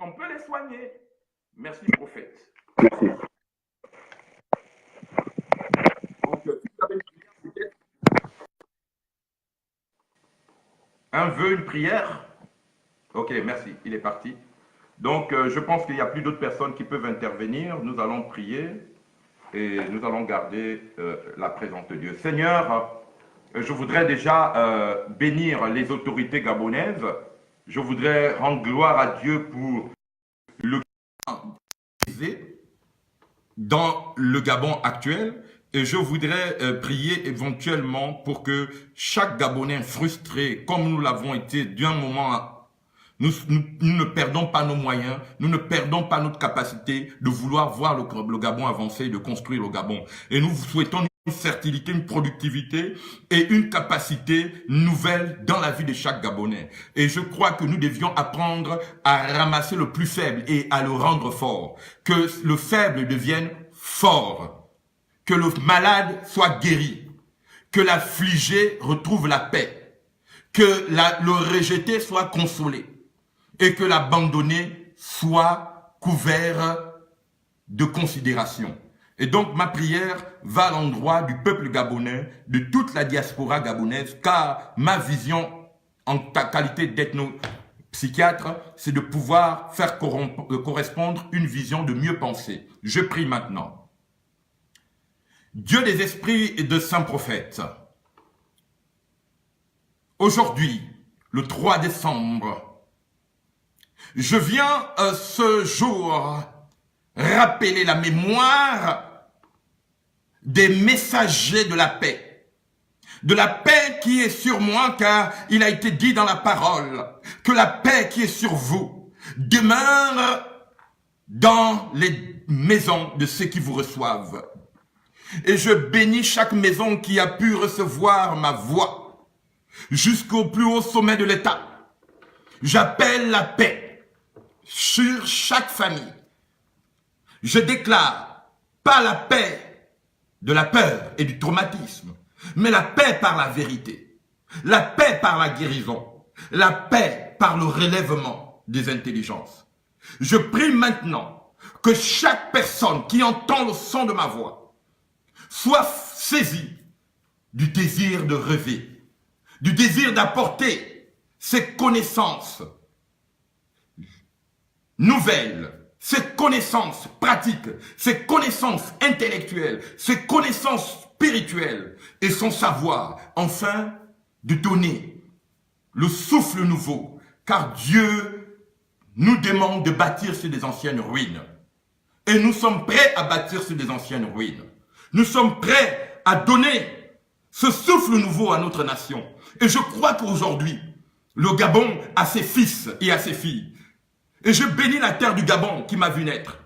On peut les soigner. Merci, prophète. Merci. Un vœu, une prière? Ok, merci, il est parti. Donc, je pense qu'il n'y a plus d'autres personnes qui peuvent intervenir. Nous allons prier et nous allons garder la présence de Dieu. Seigneur, je voudrais déjà bénir les autorités gabonaises. Je voudrais rendre gloire à Dieu pour le dans le Gabon actuel. Et je voudrais prier éventuellement pour que chaque Gabonais frustré, comme nous l'avons été d'un moment à nous ne perdons pas nos moyens, nous ne perdons pas notre capacité de vouloir voir le Gabon avancer, de construire le Gabon. Et nous souhaitons une fertilité, une productivité et une capacité nouvelle dans la vie de chaque Gabonais. Et je crois que nous devions apprendre à ramasser le plus faible et à le rendre fort. Que le faible devienne fort, que le malade soit guéri, que l'affligé retrouve la paix, que le rejeté soit consolé et que l'abandonné soit couvert de considération. Et donc ma prière va à l'endroit du peuple gabonais, de toute la diaspora gabonaise, car ma vision en ta qualité d'ethnopsychiatre, c'est de pouvoir faire correspondre une vision de mieux penser. Je prie maintenant. Dieu des esprits et de saints prophètes, aujourd'hui, le 3 décembre, je viens ce jour rappeler la mémoire des messagers de la paix qui est sur moi, car il a été dit dans la parole que la paix qui est sur vous demeure dans les maisons de ceux qui vous reçoivent. Et je bénis chaque maison qui a pu recevoir ma voix jusqu'au plus haut sommet de l'État. J'appelle la paix sur chaque famille. Je déclare pas la paix de la peur et du traumatisme, mais la paix par la vérité, la paix par la guérison, la paix par le relèvement des intelligences. Je prie maintenant que chaque personne qui entend le son de ma voix soit saisie du désir de rêver, du désir d'apporter ses connaissances nouvelles, ses connaissances pratiques, ses connaissances intellectuelles, ses connaissances spirituelles et son savoir, enfin de donner le souffle nouveau, car Dieu nous demande de bâtir sur des anciennes ruines. Et nous sommes prêts à bâtir sur des anciennes ruines. Nous sommes prêts à donner ce souffle nouveau à notre nation. Et je crois qu'aujourd'hui, le Gabon a ses fils et a ses filles. Et je bénis la terre du Gabon qui m'a vu naître.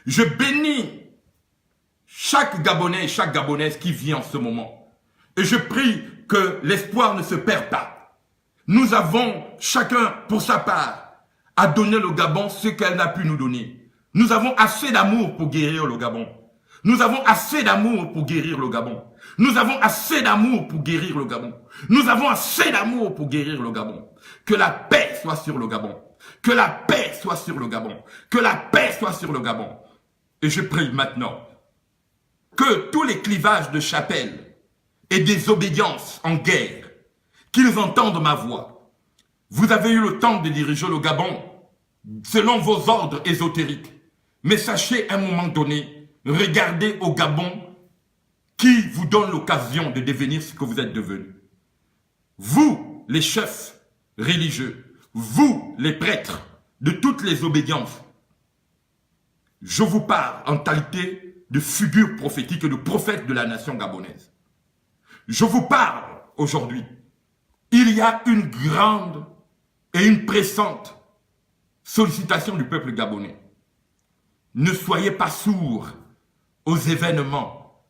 Je bénis chaque Gabonais et chaque Gabonaise qui vit en ce moment. Et je prie que l'espoir ne se perd pas. Nous avons chacun pour sa part à donner au Gabon ce qu'elle n'a pu nous donner. Nous avons assez d'amour pour guérir le Gabon. Nous avons assez d'amour pour guérir le Gabon. Nous avons assez d'amour pour guérir le Gabon. Nous avons assez d'amour pour guérir le Gabon. Que la paix soit sur le Gabon. Que la paix soit sur le Gabon. Que la paix soit sur le Gabon. Et je prie maintenant que tous les clivages de chapelle et des obédiences en guerre, qu'ils entendent ma voix. Vous avez eu le temps de diriger le Gabon selon vos ordres ésotériques. Mais sachez à un moment donné, regardez au Gabon qui vous donne l'occasion de devenir ce que vous êtes devenu. Vous, les chefs religieux, vous, les prêtres de toutes les obédiences, je vous parle en qualité de figure prophétique et de prophète de la nation gabonaise. Je vous parle aujourd'hui. Il y a une grande et une pressante sollicitation du peuple gabonais. Ne soyez pas sourds aux événements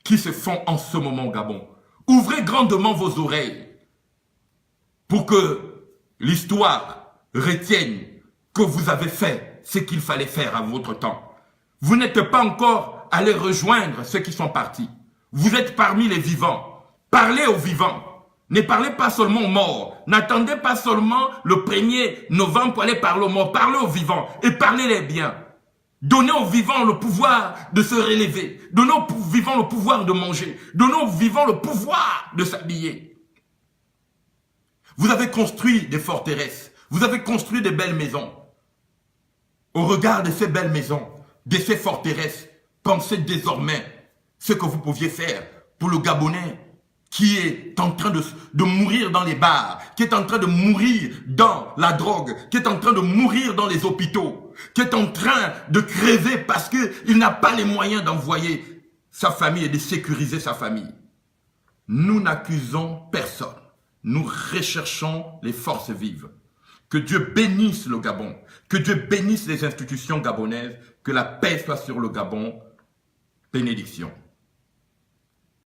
qui se font en ce moment au Gabon. Ouvrez grandement vos oreilles pour que l'histoire retienne que vous avez fait ce qu'il fallait faire à votre temps. Vous n'êtes pas encore allés rejoindre ceux qui sont partis. Vous êtes parmi les vivants. Parlez aux vivants. Ne parlez pas seulement aux morts. N'attendez pas seulement le 1er novembre pour aller parler aux morts. Parlez aux vivants et parlez-les bien. Donnez aux vivants le pouvoir de se relever. Donnez aux vivants le pouvoir de manger. Donnez aux vivants le pouvoir de s'habiller. Vous avez construit des forteresses. Vous avez construit des belles maisons. Au regard de ces belles maisons, de ces forteresses, pensez désormais ce que vous pouviez faire pour le Gabonais qui est en train de mourir dans les bars, qui est en train de mourir dans la drogue, qui est en train de mourir dans les hôpitaux, qui est en train de crever parce qu'il n'a pas les moyens d'envoyer sa famille et de sécuriser sa famille. Nous n'accusons personne. Nous recherchons les forces vives. Que Dieu bénisse le Gabon, que Dieu bénisse les institutions gabonaises, que la paix soit sur le Gabon. Bénédiction.